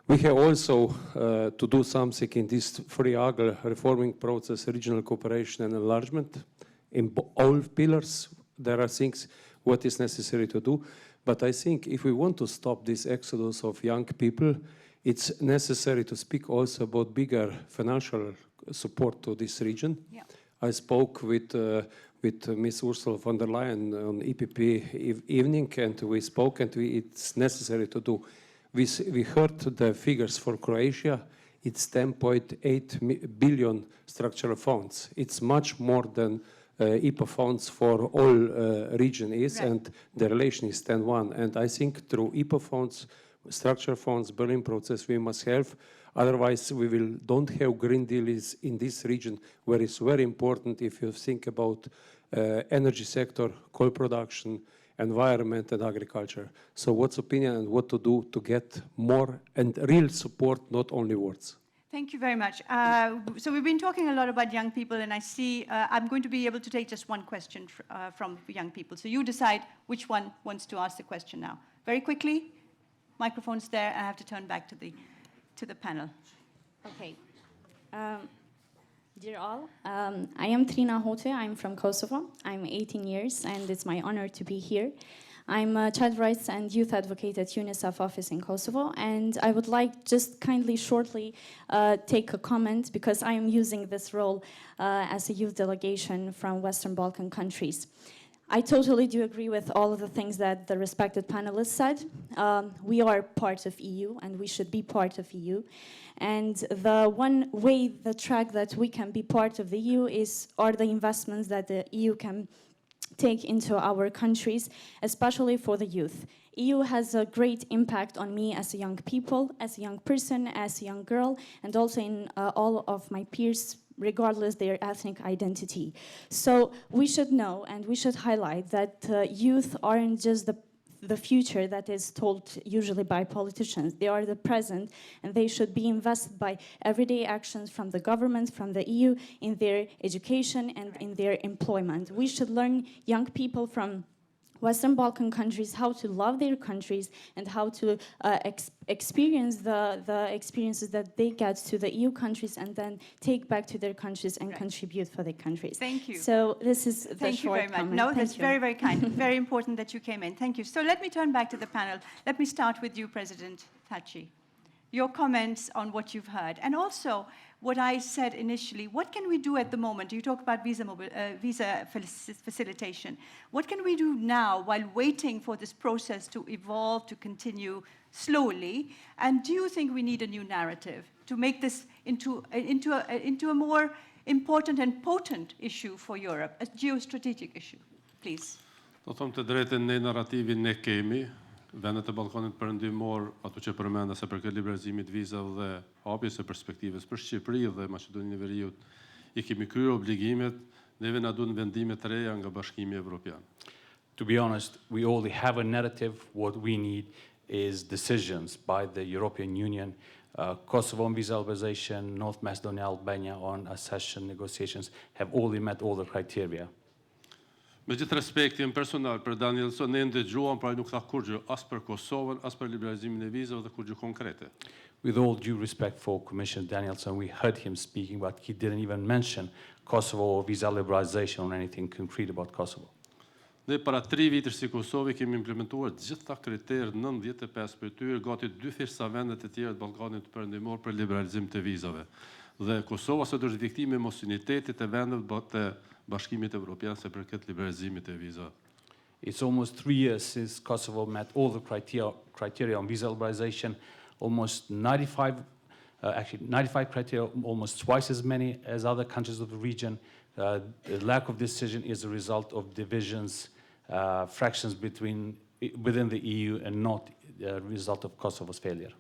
We have also to do something in this three-angle reforming process, regional cooperation and enlargement. In all pillars, there are things what is necessary to do. But I think if we want to stop this exodus of young people, it's necessary to speak also about bigger financial support to this region. Yeah. I spoke with Ms. Ursula von der Leyen on EPP evening, and we spoke, and it's necessary to do. We heard the figures for Croatia. It's 10.8 billion structural funds. It's much more than IPA funds for all region is, right. And the relation is 10-1. And I think through IPA funds, structural funds, Berlin process, we must have. Otherwise, we don't have green deals in this region, where it's very important if you think about energy sector, coal production, environment, and agriculture. So what's opinion and what to do to get more and real support, not only words? Thank you very much. So we've been talking a lot about young people, and I see I'm going to be able to take just one question from young people. So you decide which one wants to ask the question now. Very quickly, microphone's there. I have to turn back to the panel. Okay. Dear all, I am Trina Hote. I'm from Kosovo. I'm 18 years, and it's my honor to be here. I'm a child rights and youth advocate at UNICEF office in Kosovo, and I would like just kindly, shortly take a comment because I am using this role as a youth delegation from Western Balkan countries. I totally do agree with all of the things that the respected panelists said. We are part of EU, and we should be part of EU. And the one way, the track that we can be part of the EU are the investments that the EU can take into our countries, especially for the youth. EU has a great impact on me as a young people, as a young person, as a young girl, and also in all of my peers, regardless their ethnic identity. So we should know and we should highlight that youth aren't just the future that is told usually by politicians. They are the present, and they should be invested by everyday actions from the government, from the EU, in their education and in their employment. We should learn young people from Western Balkan countries how to love their countries and how to experience the experiences that they get to the EU countries and then take back to their countries and contribute for their countries. Thank you. So this is the Thank you short very much. comment. No, Thank that's you. very, very kind. Very important that you came in. Thank you. So let me turn back to the panel. Let me start with you, President Thaçi. Your comments on what you've heard, and also what I said initially. What can we do at the moment? You talk about visa facilitation. What can we do now while waiting for this process to evolve, to continue slowly? And do you think we need a new narrative to make this into a more important and potent issue for Europe, a geostrategic issue? Please. Do të them të drejtën, ne narrativin ne kemi. Vendet e Ballkanit Perëndimor, ato që përmenda se përket liberalizimit vizave dhe hapjes së perspektivës për Shqipëri dhe Maqedoninë e Veriut, I kemi kryer obligimet, neve na duhen vendime të reja nga Bashkimi Evropian. To be honest, we already have a narrative. What we need is decisions by the European Union. Kosovo on visa liberalization, North Macedonia, Albania on accession negotiations have already met all the criteria. Me gjithë respektin personal për Danielsson, ne ndëgjuam, pra nuk tha kur gjë as për Kosovën, as për liberalizimin e vizave dhe kur gjë konkrete. With all due respect for Commissioner Danielsson, we heard him speaking, but he didn't even mention Kosovo or visa liberalization or anything concrete about Kosovo. Ne para 3 vitësh si Kosovë kemi implementuar gjitha kriteret 95 për tyre, gati 2 sa vendet e tjera të Ballkanit Perëndimor për liberalizim të vizave. Dhe Kosova sot është viktime e mosinitetit të vendeve të Bashkimit Evropian se përket liberalizimit e vizave. It's almost 3 years since Kosovo met all the criteria on visa liberalization, almost 95 criteria, almost twice as many as other countries of the region. The lack of decision is a result of divisions, fractions within the EU and not a result of Kosovo's failure.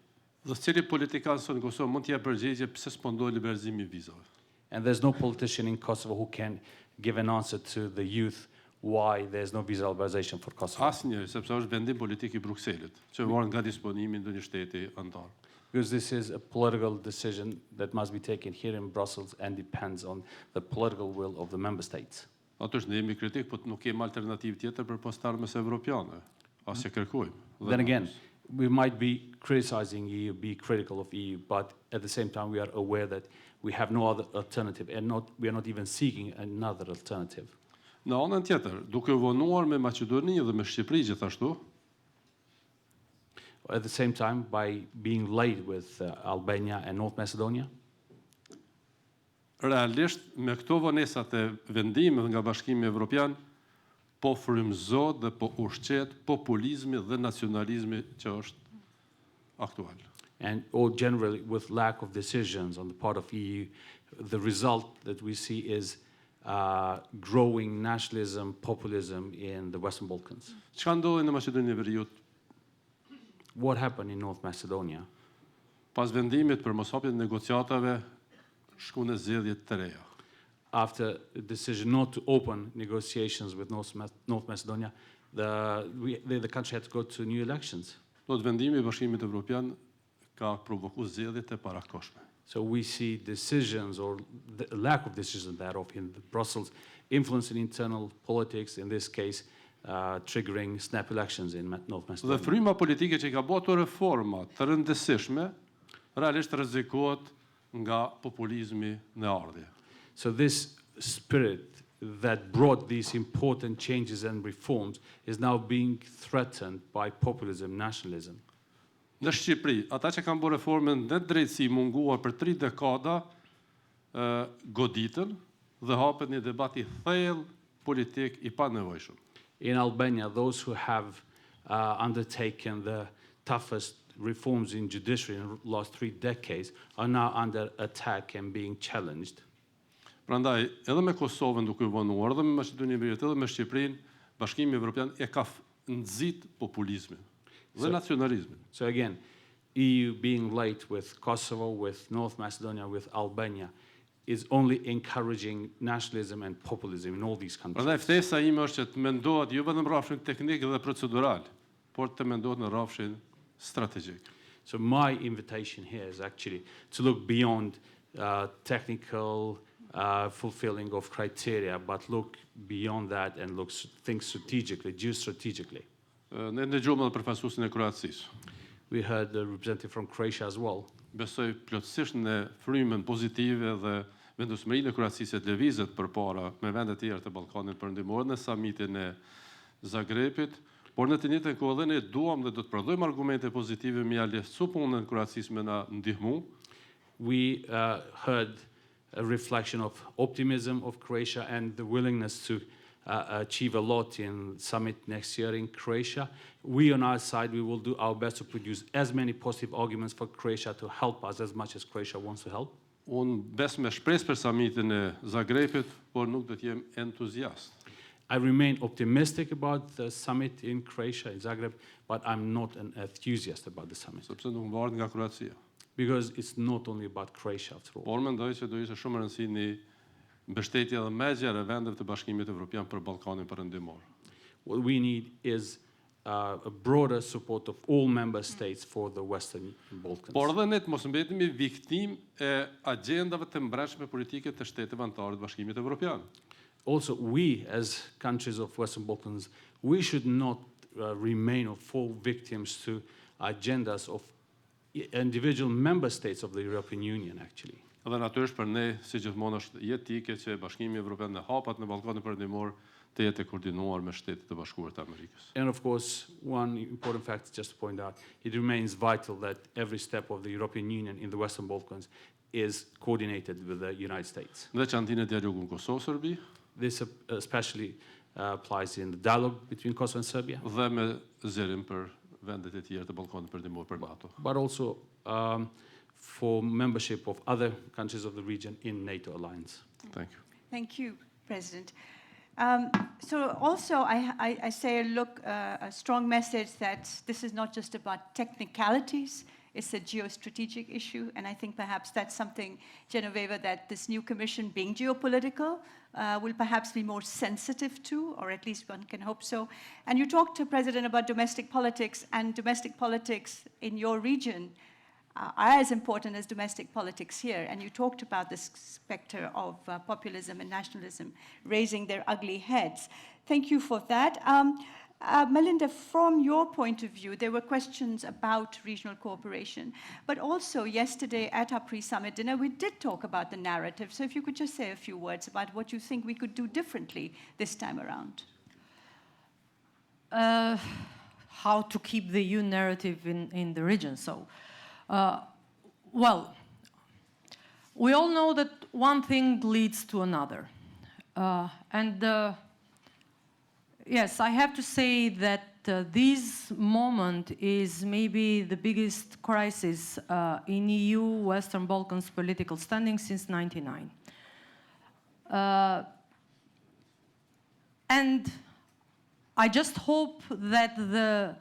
Dhe cili politikan sot në Kosovë mund t'jap përgjigje pse s'pondoi liberalizimi I vizave? And there's no politician in Kosovo who can give an answer to the youth why there's no visa liberalization for Kosovo. Asnjëri, sepse është vendim politik I Brukselit, që marrë nga disponimi ndonjë shteti antar. Because this is a political decision that must be taken here in Brussels and depends on the political will of the member states. Ato është ne jemi kritik, po nuk kemi alternativë tjetër për postarmes evropiane, as që kërkojmë. Then again, we might be criticizing EU, be critical of EU, but at the same time we are aware that we have no other alternative and we are not even seeking another alternative. Në anën tjetër, duke vonuar me Maqedoni dhe me Shqipëri gjithashtu, At the same time, by being late with Albania and North Macedonia, realisht me këto vonesat e vendimeve nga Bashkimi Evropian, po frymëzohet dhe po ushqet populizmi dhe nacionalizmi që është aktual. or generally with lack of decisions on the part of EU, the result that we see is growing nationalism, populism in the Western Balkans. Çka ndodhi në Maqedoninë e Veriut? What happened in North Macedonia? Pas vendimit për moshapjen e negociatave, shku në zgjedhje të reja. After the decision not to open negotiations with North Macedonia, the country had to go to new elections. Do të vendimi I Bashkimit Evropian ka provokuar zgjedhje të parakoshme. So we see decisions or the lack of decision thereof in Brussels influencing internal politics, in this case, triggering snap elections in North Macedonia. Dhe fryma politike që I ka bërë ato reforma të rëndësishme, realisht rrezikohet nga populizmi në ardhje. So this spirit that brought these important changes and reforms is now being threatened by populism, nationalism. Në Shqipëri, ata që kanë bërë reformën në drejtësi munguar për 3 dekada, goditën dhe hapet një debat i thellë politik i panevojshëm. In Albania, those who have undertaken the toughest reforms in judiciary in the last 3 decades are now under attack and being challenged. Prandaj, edhe me Kosovën duke u vonuar, edhe me Maqedoninë e Veriut, edhe me Shqipërinë, Bashkimi Evropian e ka nxit populizmin dhe nacionalizmin. So again, EU being late with Kosovo, with North Macedonia, with Albania, is only encouraging nationalism and populism in all these countries. Prandaj ftesa ime është që të mendohet jo vetëm rrafshin teknik dhe procedural, por të mendohet në rrafshin strategjik. So my invitation here is actually to look beyond technical fulfilling of criteria, but look beyond that and think strategically, geostrategically. Ne ndëgjova edhe përfaqësuesin e Kroacisë. We heard the representative from Croatia as well. Besoj plotësisht në frymën pozitive dhe vendosmërinë e Kroacisë të lëvizet përpara me vende të tjera të Ballkanit Perëndimor në samitin e Zagrebit, por në të njëjtën kohë edhe ne duam dhe do të prodhojmë argumente pozitive me ia lehtësu punën e Kroacisë me na ndihmu. We heard a reflection of optimism of Croatia and the willingness to achieve a lot in summit next year in Croatia. We on our side, we will do our best to produce as many positive arguments for Croatia to help us as much as Croatia wants to help. Unë bes me shpresë për samitin e Zagrebit, por nuk do të jem entuziast. I remain optimistic about the summit in Croatia, in Zagreb, but I'm not an enthusiast about the summit. Sepse nuk varet nga Kroacia. Because it's not only about Croatia after all. Por mendoj që do ishte shumë e rëndësishme mbështetja dhe mezhja e vendeve të Bashkimit Evropian për Ballkanin Perëndimor. What we need is a broader support of all member states for the Western Balkans. Por edhe ne të mos mbetemi viktim e agjendave të mbrëmshme politike të shteteve anëtare të Bashkimit Evropian. Also, we as countries of Western Balkans, we should not remain or fall victims to agendas of individual member states of the European Union, actually. Dhe natyrisht për ne, si gjithmonë është jetike që Bashkimi Evropian në hapat në Ballkanin Perëndimor të jetë koordinuar me Shtetet e Bashkuara të Amerikës. And of course, one important fact just to point out, it remains vital that every step of the European Union in the Western Balkans is coordinated with the United States. Veçantinë e dialogut Kosovo-Serbi. This especially applies in the dialogue between Kosovo and Serbia. Dhe me zërim për vendet e tjera të Ballkanit Perëndimor për NATO. But also for membership of other countries of the region in NATO alliance. Thank you. Thank you, President. So also I say a strong message that this is not just about technicalities, it's a geostrategic issue, and I think perhaps that's something, Genoveva, that this new commission, being geopolitical, will perhaps be more sensitive to, or at least one can hope so. And you talked, President, about domestic politics, and domestic politics in your region are as important as domestic politics here. And you talked about this specter of populism and nationalism raising their ugly heads. Thank you for that. Melinda, from your point of view, there were questions about regional cooperation, but also yesterday at our pre-summit dinner, we did talk about the narrative. So if you could just say a few words about what you think we could do differently this time around. How to keep the EU narrative in the region. So, well, we all know that one thing leads to another. Yes, I have to say that this moment is maybe the biggest crisis in EU Western Balkans political standing since '99. And I just hope that the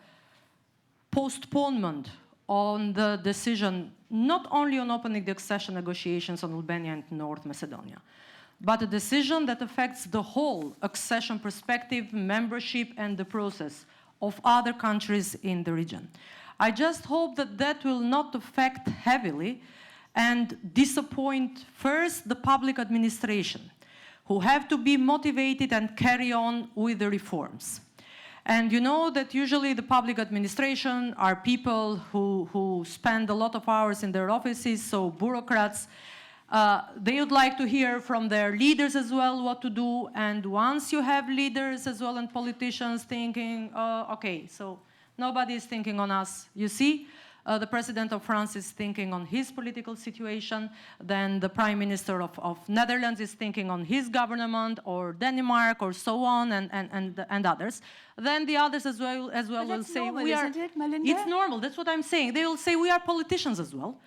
postponement on the decision, not only on opening the accession negotiations on Albania and North Macedonia, but a decision that affects the whole accession perspective, membership, and the process of other countries in the region. I just hope that that will not affect heavily and disappoint first the public administration, who have to be motivated and carry on with the reforms. And you know that usually the public administration are people who spend a lot of hours in their offices, so bureaucrats. They would like to hear from their leaders as well what to do. And once you have leaders as well and politicians thinking, okay, so nobody is thinking on us, you see? The president of France is thinking on his political situation, then the prime minister of Netherlands is thinking on his government, or Denmark, or so on, and others. Then the others as well will say, normal, we are, isn't it, Majlinda? It's normal, that's what I'm saying. They will say we are politicians as well.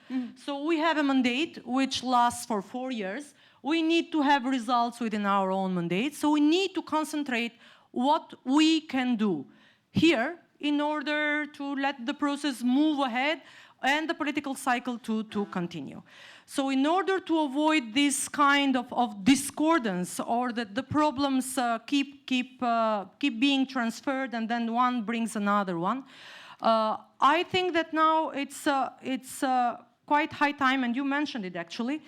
So we have a mandate which lasts for 4 years. We need to have results within our own mandate. So we need to concentrate what we can do here in order to let the process move ahead and the political cycle to continue. So in order to avoid this kind of discordance, or that the problems keep being transferred and then one brings another one, I think that now it's quite high time, and you mentioned it actually,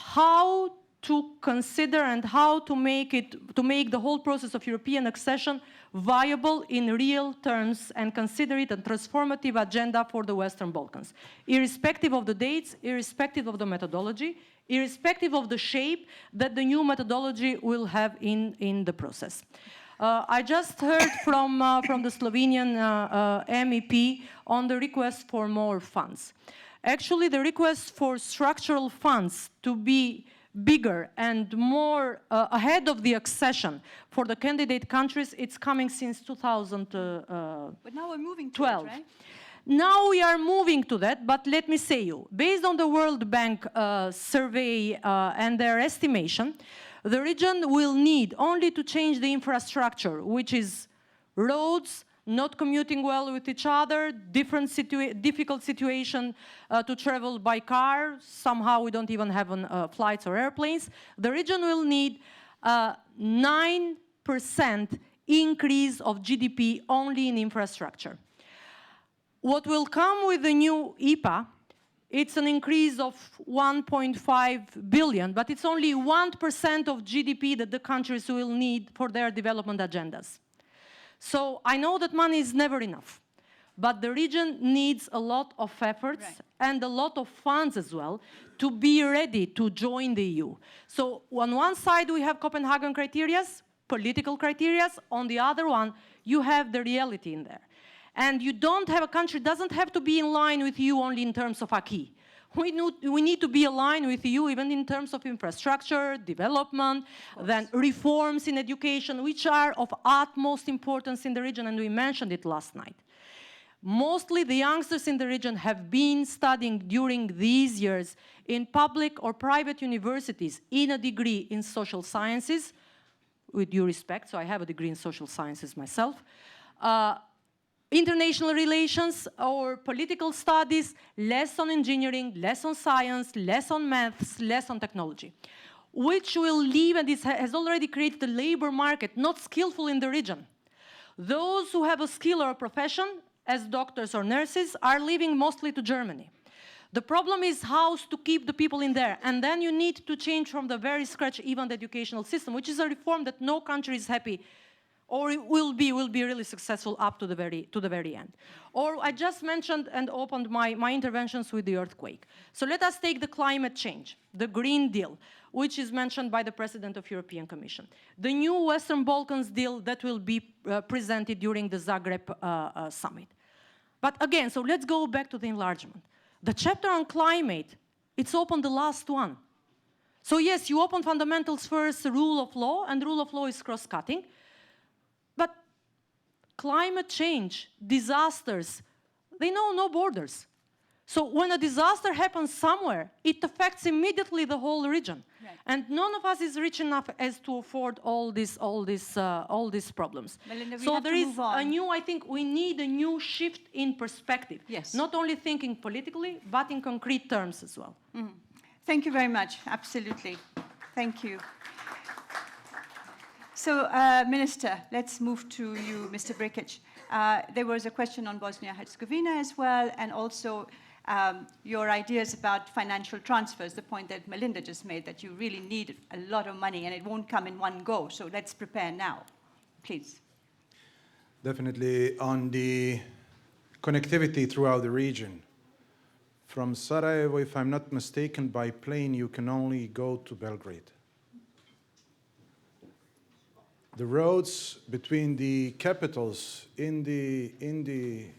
how to consider and how to make the whole process of European accession viable in real terms and consider it a transformative agenda for the Western Balkans, irrespective of the dates, irrespective of the methodology, irrespective of the shape that the new methodology will have in the process. I just heard from the Slovenian MEP on the request for more funds. Actually, the request for structural funds to be bigger and more ahead of the accession for the candidate countries, it's coming since 2012. But now we're moving to it, right? Now we are moving to that, but let me say you, based on the World Bank survey and their estimation, the region will need only to change the infrastructure, which is roads, not commuting well with each other, difficult situation to travel by car. Somehow we don't even have flights or airplanes. The region will need 9% increase of GDP only in infrastructure. What will come with the new EPA, it's an increase of 1.5 billion, but it's only 1% of GDP that the countries will need for their development agendas. So I know that money is never enough, but the region needs a lot of efforts and a lot of funds as well to be ready to join the EU. So on one side we have Copenhagen criteria, political criteria. On the other one, you have the reality in there. And you don't have a country, doesn't have to be in line with you only in terms of acquis. We need to be aligned with you even in terms of infrastructure, development, then reforms in education, which are of utmost importance in the region, and we mentioned it last night. Mostly the youngsters in the region have been studying during these years in public or private universities in a degree in social sciences, with due respect, so I have a degree in social sciences myself, international relations or political studies, less on engineering, less on science, less on maths, less on technology, which will leave, and this has already created a labor market not skillful in the region. Those who have a skill or a profession, as doctors or nurses, are leaving mostly to Germany. The problem is how to keep the people in there, and then you need to change from the very scratch even the educational system, which is a reform that no country is happy or it will be really successful up to the very end. Or I just mentioned and opened my interventions with the earthquake. So let us take the climate change, the Green Deal, which is mentioned by the President of European Commission. The new Western Balkans deal that will be presented during the Zagreb Summit. But again, so let's go back to the enlargement. The chapter on climate, it's open the last one. So yes, you open fundamentals first, rule of law, and rule of law is cross-cutting. But climate change, disasters, they know no borders. So when a disaster happens somewhere, it affects immediately the whole region. Right. And none of us is rich enough as to afford all these problems. Majlinda, so there is a new, I think we need a new shift in perspective. Yes. Not only thinking politically, but in concrete terms as well. Mm. Thank you very much. Absolutely. Thank you. So, Minister, let's move to you, Mr. Brkić. There was a question on Bosnia-Herzegovina as well, and also your ideas about financial transfers, the point that Majlinda just made, that you really need a lot of money and it won't come in one go. So let's prepare now, please. definitely on the connectivity throughout the region. From Sarajevo, if I'm not mistaken, by plane you can only go to Belgrade. The roads between the capitals in the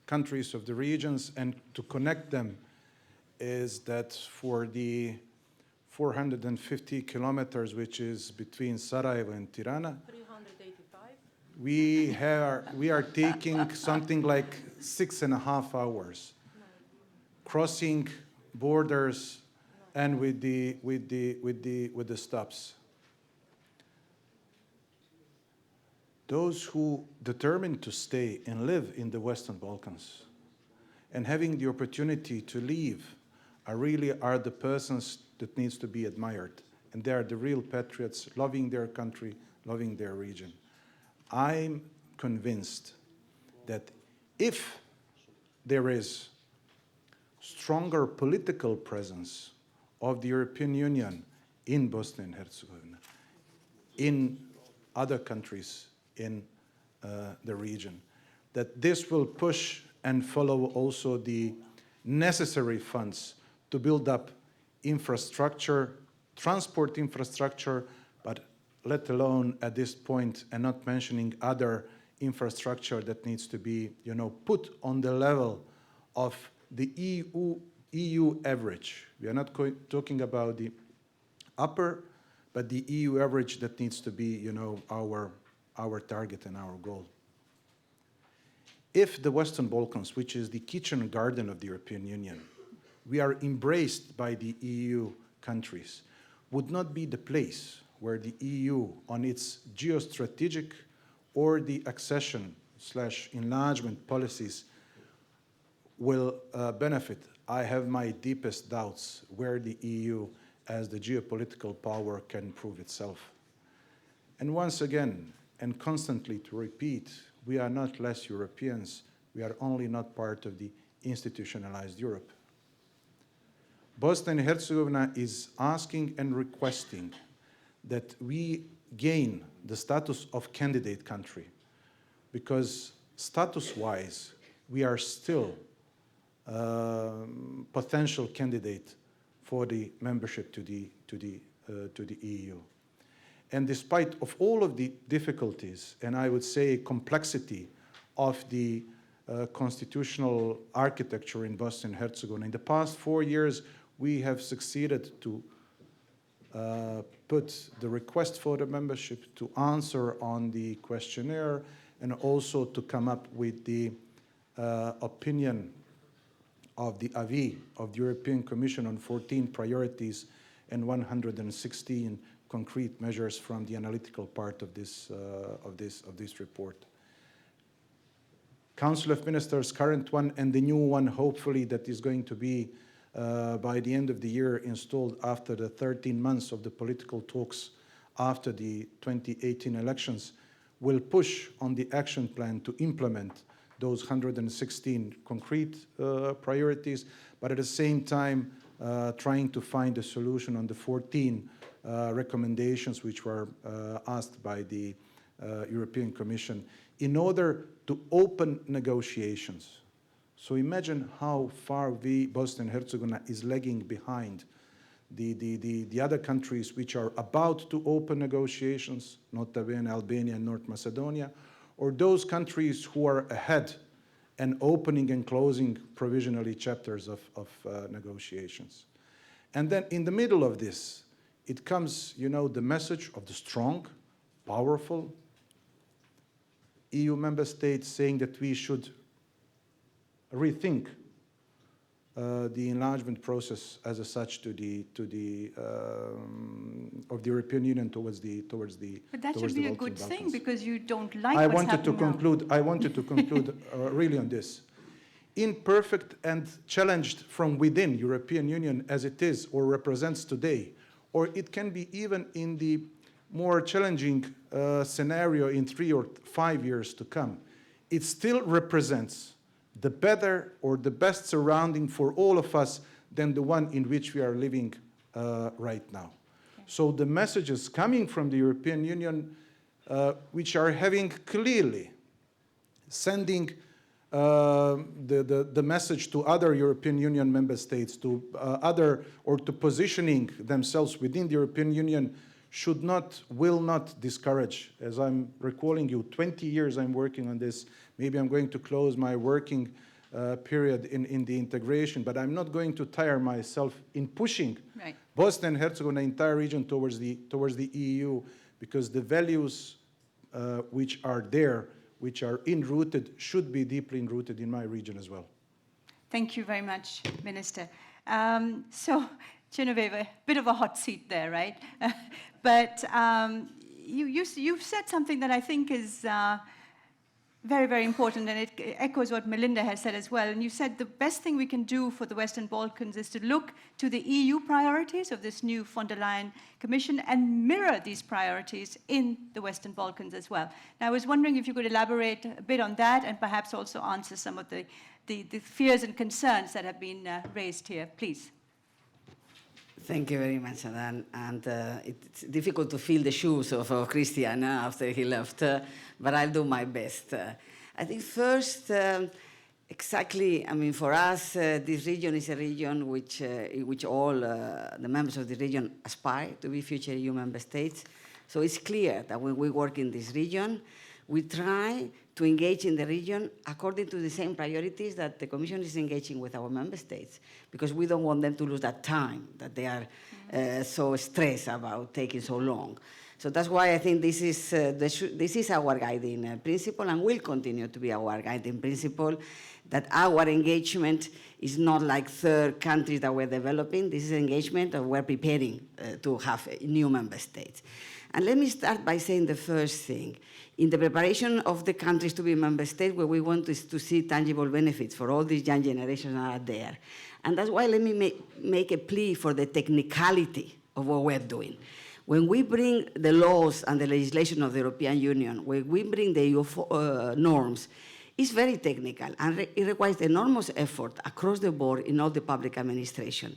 countries of the regions and to connect them is that for the 450 kilometers, which is between Sarajevo and Tirana, 385. we are taking something like 6.5 hours, crossing borders and with the stops. Those who determined to stay and live in the Western Balkans and having the opportunity to leave are the persons that needs to be admired. And they are the real patriots, loving their country, loving their region. I'm convinced that if there is stronger political presence of the European Union in Bosnia and Herzegovina, in other countries in the region, that this will push and follow also the necessary funds to build up infrastructure, transport infrastructure, but let alone at this point, and not mentioning other infrastructure that needs to be, put on the level of the EU average. We are not talking about the upper, but the EU average that needs to be, our target and our goal. If the Western Balkans, which is the kitchen garden of the European Union, we are embraced by the EU countries, would not be the place where the EU on its geostrategic or the accession/enlargement policies will benefit. I have my deepest doubts where the EU as the geopolitical power can prove itself. And once again, and constantly to repeat, we are not less Europeans, we are only not part of the institutionalized Europe. Bosnia and Herzegovina is asking and requesting that we gain the status of candidate country, because status-wise, we are still potential candidate for the membership to the EU. And despite of all of the difficulties, and I would say complexity of the constitutional architecture in Bosnia and Herzegovina, in the past 4 years, we have succeeded to put the request for the membership, to answer on the questionnaire, and also to come up with the opinion of the avis of the European Commission on 14 priorities and 116 concrete measures from the analytical part of this report. Council of Ministers, current one and the new one, hopefully that is going to be by the end of the year installed after the 13 months of the political talks after the 2018 elections, will push on the action plan to implement those 116 concrete priorities, but at the same time trying to find a solution on the 14 recommendations which were asked by the European Commission in order to open negotiations. So imagine how far Bosnia and Herzegovina, is lagging behind the other countries which are about to open negotiations, notably Albania and North Macedonia, or those countries who are ahead and opening and closing provisionally chapters of negotiations. And then in the middle of this, it comes, the message of the strong, powerful EU member states saying that we should rethink the enlargement process as such of the European Union towards the But that should be a good thing, Balkans. because you don't like I what's wanted to happening conclude. I wanted to conclude really on this. Imperfect and challenged from within European Union as it is or represents today, or it can be even in the more challenging scenario in 3 or 5 years to come, it still represents the better or the best surrounding for all of us than the one in which we are living right now. Okay. So the messages coming from the European Union which are having clearly sending the message to other European Union member states, to to positioning themselves within the European Union, will not discourage. As I'm recalling you, 20 years I'm working on this. Maybe I'm going to close my working period in the integration, but I'm not going to tire myself in pushing Bosnia and Herzegovina, entire region towards the EU, because the values which are there, which are enrooted, should be deeply enrooted in my region as well. Thank you very much, Minister. So, Genevieve, a bit of a hot seat there, right? But you've said something that I think is very, very important, and it echoes what Melinda has said as well. And you said the best thing we can do for the Western Balkans is to look to the EU priorities of this new von der Leyen Commission and mirror these priorities in the Western Balkans as well. Now, I was wondering if you could elaborate a bit on that and perhaps also answer some of the fears and concerns that have been raised here, please. Thank you very much, Adan. And it's difficult to fill the shoes of Christian after he left, but I'll do my best. I think first, exactly, I mean, for us, this region is a region in which all the members of the region aspire to be future EU member states. So it's clear that when we work in this region, we try to engage in the region according to the same priorities that the Commission is engaging with our member states, because we don't want them to lose that time that they are so stressed about taking so long. So that's why I think this is our guiding principle, and will continue to be our guiding principle, that our engagement is not like third countries that we're developing. This is engagement that we're preparing to have new member states. And let me start by saying the first thing. In the preparation of the countries to be member states, what we want is to see tangible benefits for all these young generations that are there. And that's why let me make a plea for the technicality of what we're doing. When we bring the laws and the legislation of the European Union, when we bring the EU norms, it's very technical, and it requires enormous effort across the board in all the public administration.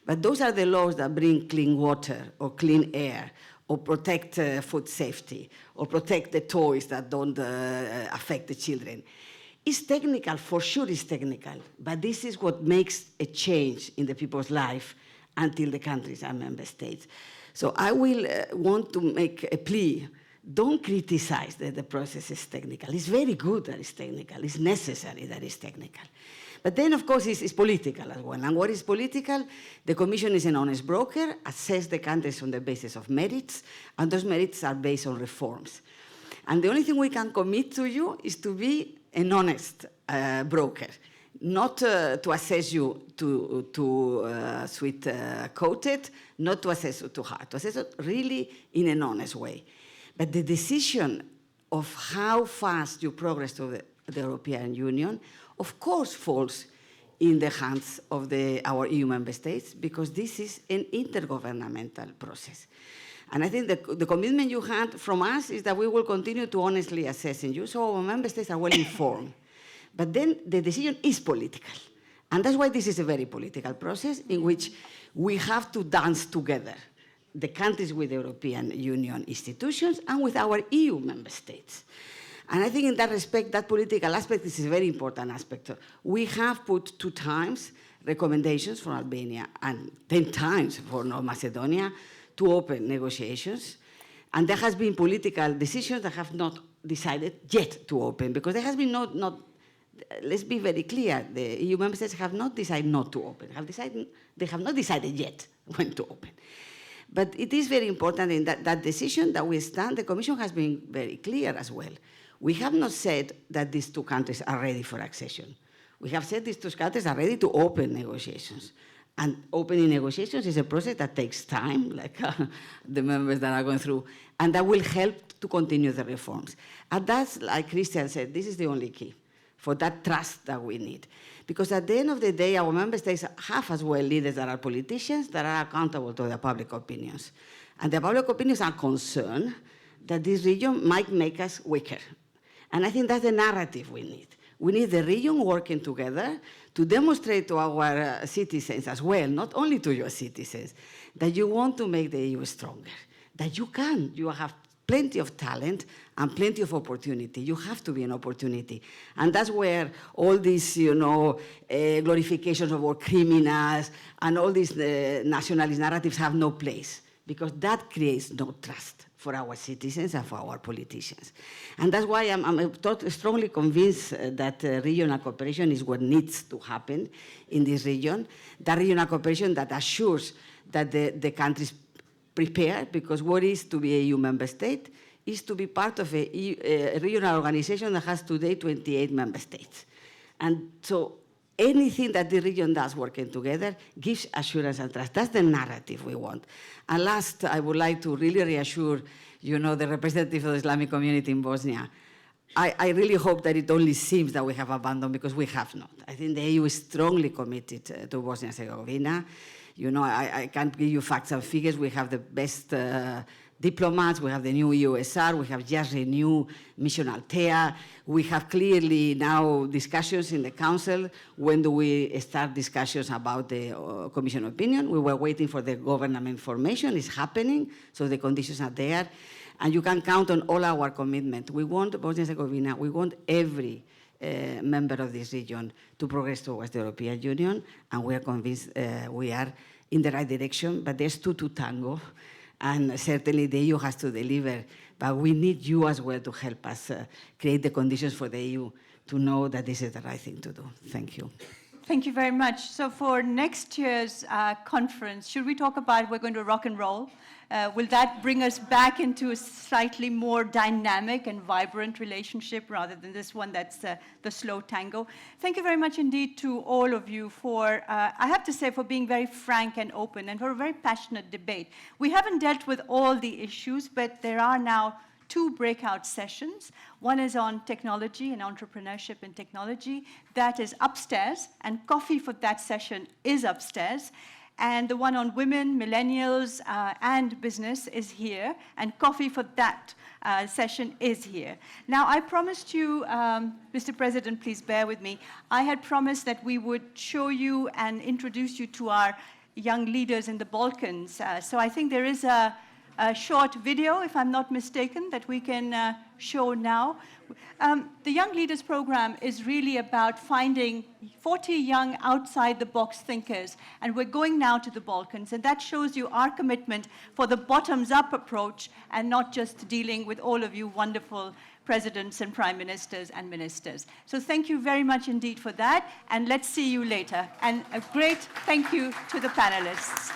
But those are the laws that bring clean water or clean air, or protect food safety, or protect the toys that don't affect the children. It's technical, for sure it's technical, but this is what makes a change in the people's life until the countries are member states. So I will want to make a plea. Don't criticize that the process is technical. It's very good that it's technical. It's necessary that it's technical. But then, of course, it's political as well. And what is political? The Commission is an honest broker, assess the countries on the basis of merits, and those merits are based on reforms. And the only thing we can commit to you is to be an honest broker, not to assess you too sweet-coated, not to assess you too hard, to assess you really in an honest way. But the decision of how fast you progress to the European Union, of course, falls in the hands of our EU member states, because this is an intergovernmental process. And I think the commitment you had from us is that we will continue to honestly assess you, so our member states are well informed. But then the decision is political. And that's why this is a very political process in which we have to dance together, the countries with the European Union institutions and with our EU member states. And I think in that respect, that political aspect is a very important aspect. We have put 2 times recommendations for Albania and 10 times for North Macedonia to open negotiations. And there has been political decisions that have not decided yet to open, because there has been let's be very clear, the EU member states have not decided not to open. They have not decided yet when to open. But it is very important in that decision that we stand. The Commission has been very clear as well. We have not said that these 2 countries are ready for accession. We have said these 2 countries are ready to open negotiations. And opening negotiations is a process that takes time, like the members that are going through, and that will help to continue the reforms. And that's, like Christian said, this is the only key for that trust that we need. Because at the end of the day, our member states have as well leaders that are politicians that are accountable to their public opinions. And the public opinions are concerned that this region might make us weaker. And I think that's the narrative we need. We need the region working together to demonstrate to our citizens as well, not only to your citizens, that you want to make the EU stronger, that you can. You have plenty of talent and plenty of opportunity. You have to be an opportunity. And that's where all these, glorifications of war criminals and all these nationalist narratives have no place, because that creates no trust for our citizens and for our politicians. And that's why I'm strongly convinced that regional cooperation is what needs to happen in this region. That regional cooperation that assures that the countries prepare, because what is to be a EU member state is to be part of a regional organization that has today 28 member states. And so anything that the region does working together gives assurance and trust. That's the narrative we want. And last, I would like to really reassure, the representative of the Islamic community in Bosnia. I really hope that it only seems that we have abandoned, because we have not. I think the EU is strongly committed to Bosnia and Herzegovina. I can't give you facts and figures. We have the best diplomats, we have the new EUSR, we have just renewed Mission Altea. We have clearly now discussions in the Council. When do we start discussions about the Commission opinion? We were waiting for the government formation. It's happening, so the conditions are there. And you can count on all our commitment. We want Bosnia and Herzegovina, we want every member of this region to progress towards the European Union, and we are convinced we are in the right direction, but there's two to tango. And certainly the EU has to deliver, but we need you as well to help us create the conditions for the EU to know that this is the right thing to do. Thank you. Thank you very much. So for next year's conference, should we talk about we're going to rock and roll? Will that bring us back into a slightly more dynamic and vibrant relationship rather than this one that's the slow tango? Thank you very much indeed to all of you for, I have to say, for being very frank and open and for a very passionate debate. We haven't dealt with all the issues, but there are now 2 breakout sessions. One is on technology and entrepreneurship in technology. That is upstairs, and coffee for that session is upstairs. And the one on women, millennials, and business is here, and coffee for that session is here. Now, I promised you, Mr. President, please bear with me, I had promised that we would show you and introduce you to our young leaders in the Balkans. So I think there is a short video, if I'm not mistaken, that we can show now. The Young Leaders Program is really about finding 40 young outside-the-box thinkers, and we're going now to the Balkans, and that shows you our commitment for the bottoms-up approach and not just dealing with all of you wonderful presidents and prime ministers and ministers. So thank you very much indeed for that, and let's see you later. And a great thank you to the panelists.